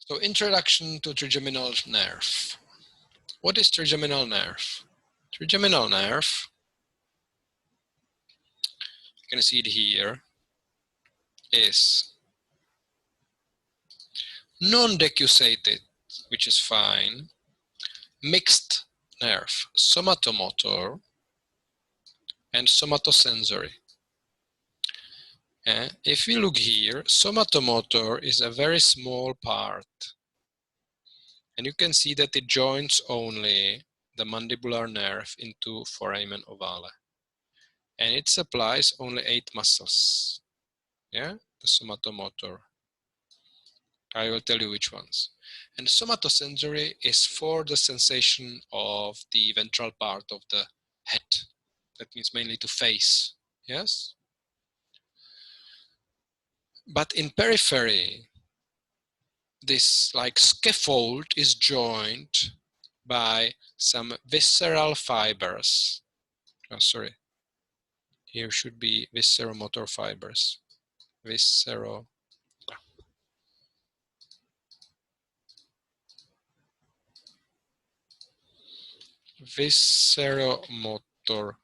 [SPEAKER 1] So introduction to trigeminal nerve. What is trigeminal nerve? Trigeminal nerve, you can see it here, is non-decussated, which is fine, mixed nerve, somatomotor and somatosensory. If we look here, somatomotor is a very small part, and you can see that it joins only the mandibular nerve into foramen ovale, and it supplies only 8 muscles. Yeah, the somatomotor. I will tell you which ones. And somatosensory is for the sensation of the ventral part of the head. That means mainly to face. Yes. But in periphery, this like scaffold is joined by some visceral fibers. Oh, sorry. Here should be visceromotor fibers. Visceromotor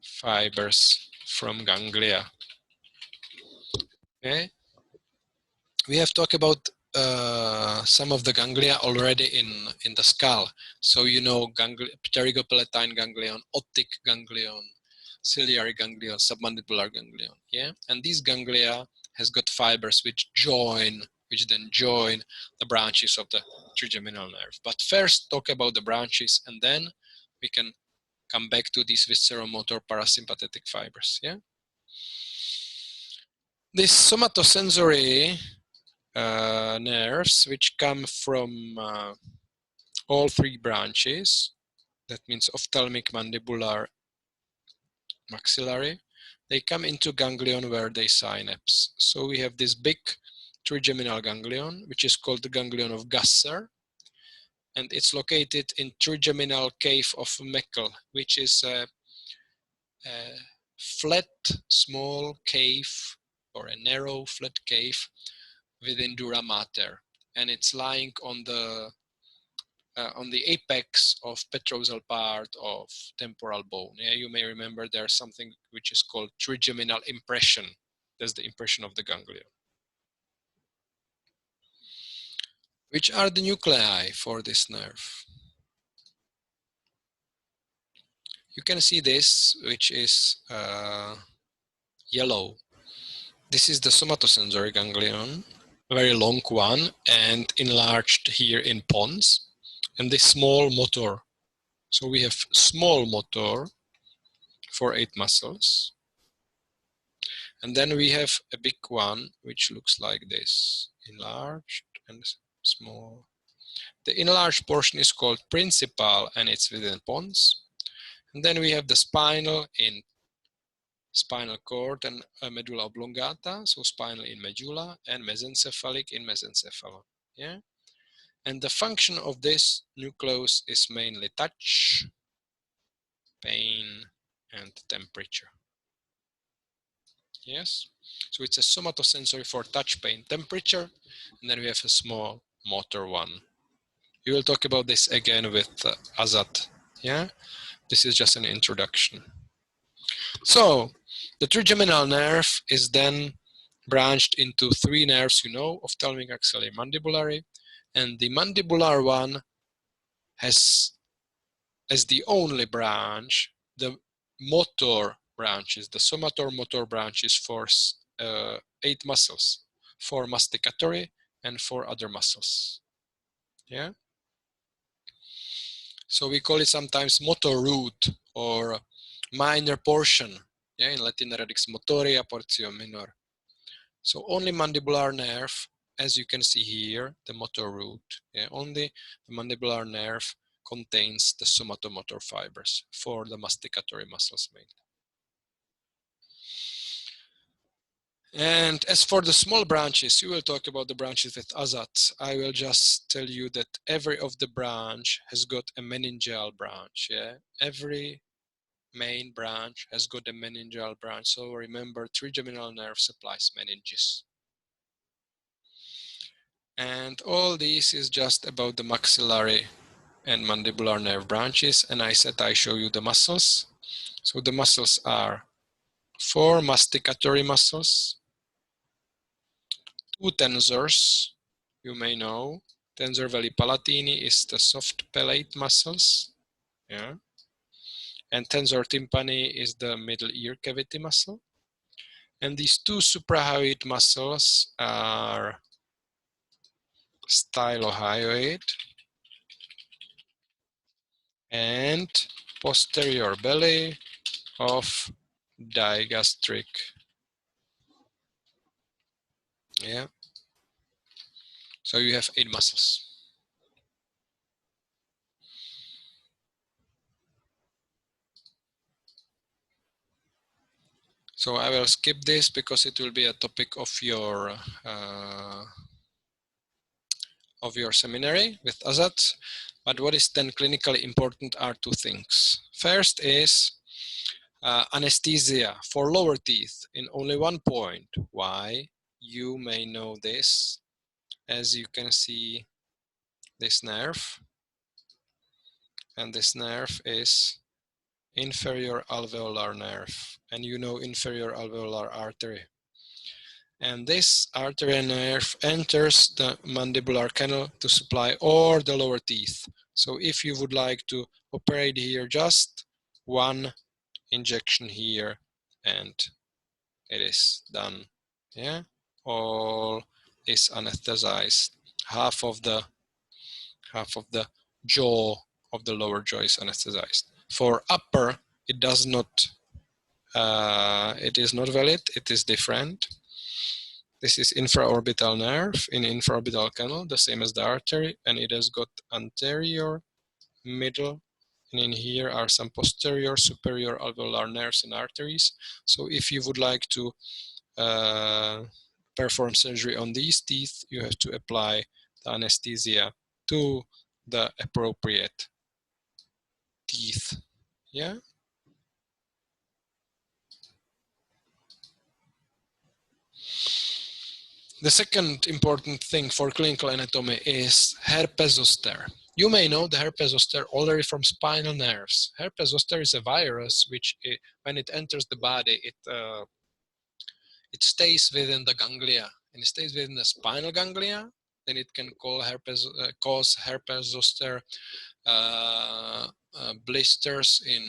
[SPEAKER 1] fibers from ganglia. Okay. We have talked about some of the ganglia already in the skull. So you know pterygopalatine ganglion, optic ganglion, ciliary ganglion, submandibular ganglion. Yeah, and these ganglia has got fibers which then join the branches of the trigeminal nerve. But first talk about the branches, and then we can come back to these visceromotor parasympathetic fibers. Yeah, this somatosensory nerves which come from all three branches, that means ophthalmic, mandibular, maxillary, they come into ganglion where they synapse. So we have this big trigeminal ganglion, which is called the ganglion of Gasser, and it's located in trigeminal cave of Meckel, which is a flat, small cave, or a narrow, flat cave within dura mater, and it's lying on the apex of petrosal part of temporal bone. Yeah, you may remember there's something which is called trigeminal impression. That's the impression of the ganglion. Which are the nuclei for this nerve? You can see this, which is yellow. This is the somatosensory ganglion, very long one and enlarged here in pons, and this small motor. So we have small motor for 8 muscles, and then we have a big one which looks like this, enlarged and small. The enlarged portion is called principal, and it's within pons. And then we have the spinal in spinal cord and medulla oblongata, so spinal in medulla, and mesencephalic in mesencephalon. Yeah, and the function of this nucleus is mainly touch, pain, and temperature. Yes, so it's a somatosensory for touch, pain, temperature, and then we have a small motor one. We will talk about this again with Azat. Yeah, this is just an introduction. So the trigeminal nerve is then branched into 3 nerves, you know, ophthalmic, axillary, mandibulary, and the mandibular one has as the only branch the motor branches, the somator motor branches for 8 muscles, 4 masticatory and 4 other muscles. Yeah. So we call it sometimes motor root or minor portion. Yeah, in Latin radix motoria portio minor. So only mandibular nerve, as you can see here, the motor root. Yeah, only the mandibular nerve contains the somatomotor fibers for the masticatory muscles mainly. And as for the small branches, you will talk about the branches with Azat. I will just tell you that every of the branch has got a meningeal branch. Yeah, every main branch has got a meningeal branch. So remember, trigeminal nerve supplies meninges. And all this is just about the maxillary and mandibular nerve branches. And I said I show you the muscles. So the muscles are 4 masticatory muscles, 2 tensors, you may know. Tensor veli palatini is the soft palate muscles. Yeah. And tensor tympani is the middle ear cavity muscle. And these 2 suprahyoid muscles are stylohyoid and posterior belly of digastric. Yeah. So you have 8 muscles. So I will skip this because it will be a topic of your seminary with Azat. But what is then clinically important are 2 things. First is anesthesia for lower teeth in only 1 point. Why? You may know this. As you can see, this nerve, and this nerve is inferior alveolar nerve, and you know inferior alveolar artery. And this arterial nerve enters the mandibular canal to supply all the lower teeth. So if you would like to operate here, just one injection here and it is done. Yeah, all is anesthetized. Half of the jaw of the lower jaw is anesthetized. For upper, it does not. It is not valid. It is different. This is infraorbital nerve in infraorbital canal, the same as the artery, and it has got anterior, middle, and in here are some posterior, superior alveolar nerves and arteries. So if you would like to perform surgery on these teeth, you have to apply the anesthesia to the appropriate teeth. Yeah. The second important thing for clinical anatomy is herpes zoster. You may know the herpes zoster already from spinal nerves. Herpes zoster is a virus which, when it enters the body, it stays within the ganglia, and it stays within the spinal ganglia. Then it can cause herpes zoster blisters in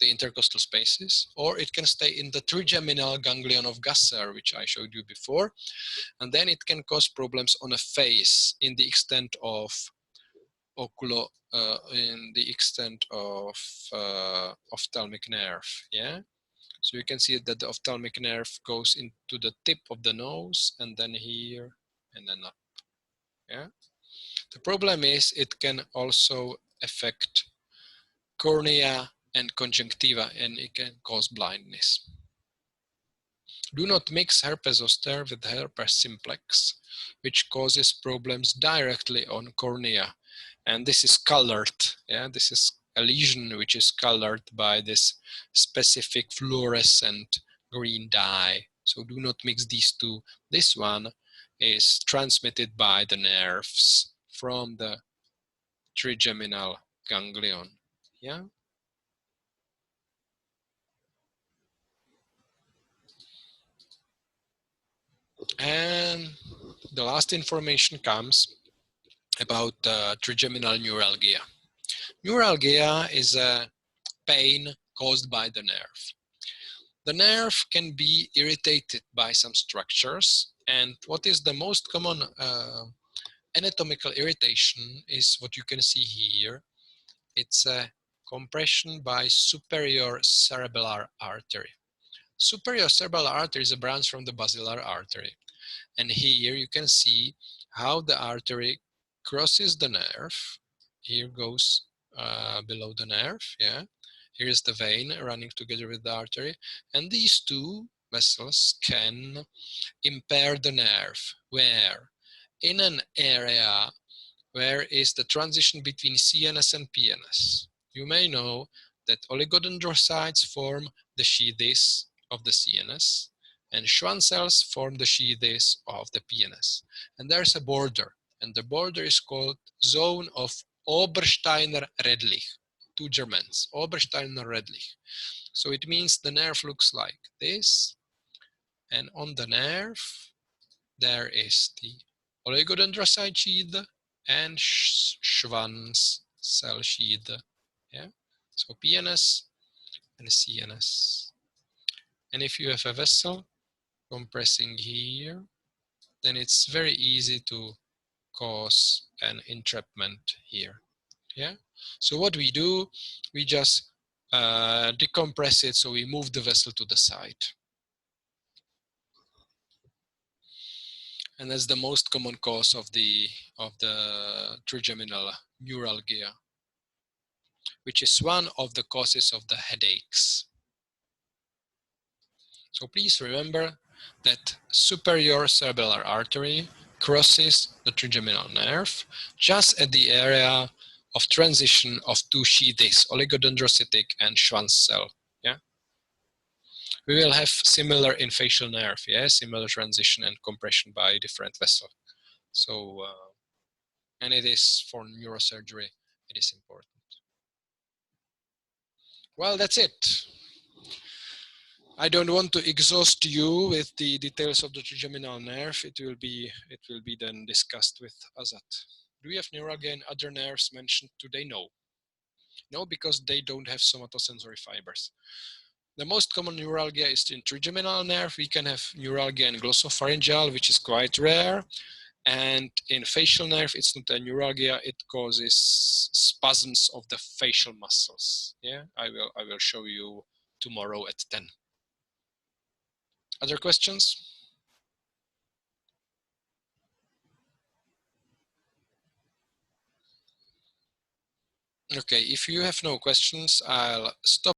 [SPEAKER 1] the intercostal spaces, or it can stay in the trigeminal ganglion of Gasser, which I showed you before, and then it can cause problems on a face in the extent of ophthalmic nerve. Yeah, so you can see that the ophthalmic nerve goes into the tip of the nose and then here and then up. Yeah, the problem is it can also affect cornea and conjunctiva, and it can cause blindness. Do not mix herpes zoster with herpes simplex, which causes problems directly on cornea. And this is colored. Yeah, this is a lesion which is colored by this specific fluorescent green dye. So do not mix these two. This one is transmitted by the nerves from the trigeminal ganglion. Yeah. And the last information comes about trigeminal neuralgia. Neuralgia is a pain caused by the nerve. The nerve can be irritated by some structures, and what is the most common anatomical irritation is what you can see here. It's a compression by superior cerebellar artery. Superior cerebellar artery is a branch from the basilar artery. And here you can see how the artery crosses the nerve. Here goes below the nerve, yeah. Here is the vein running together with the artery. And these two vessels can impair the nerve. Where? In an area where is the transition between CNS and PNS. You may know that oligodendrocytes form the sheaths of the CNS, and Schwann cells form the sheaths of the PNS. And there's a border, and the border is called zone of Obersteiner-Redlich, two Germans, Obersteiner-Redlich. So it means the nerve looks like this, and on the nerve, there is the oligodendrocyte sheath and Schwann's cell sheath. Yeah, so PNS and CNS. And if you have a vessel compressing here, then it's very easy to cause an entrapment here. Yeah, so what we do, we just decompress it, so we move the vessel to the side. And that's the most common cause of the trigeminal neuralgia, which is one of the causes of the headaches. So please remember that superior cerebellar artery crosses the trigeminal nerve just at the area of transition of two sheaths, oligodendrocytic and Schwann cell. Yeah, we will have similar in facial nerve. Yeah, similar transition and compression by different vessel. So, and it is for neurosurgery, it is important. Well, that's it. I don't want to exhaust you with the details of the trigeminal nerve. It will be then discussed with Azat. Do we have neuralgia in other nerves mentioned today? No. No, because they don't have somatosensory fibers. The most common neuralgia is in trigeminal nerve. We can have neuralgia in glossopharyngeal, which is quite rare. And in facial nerve, it's not a neuralgia, it causes spasms of the facial muscles. Yeah, I will show you tomorrow at 10. Other questions? Okay, if you have no questions, I'll stop.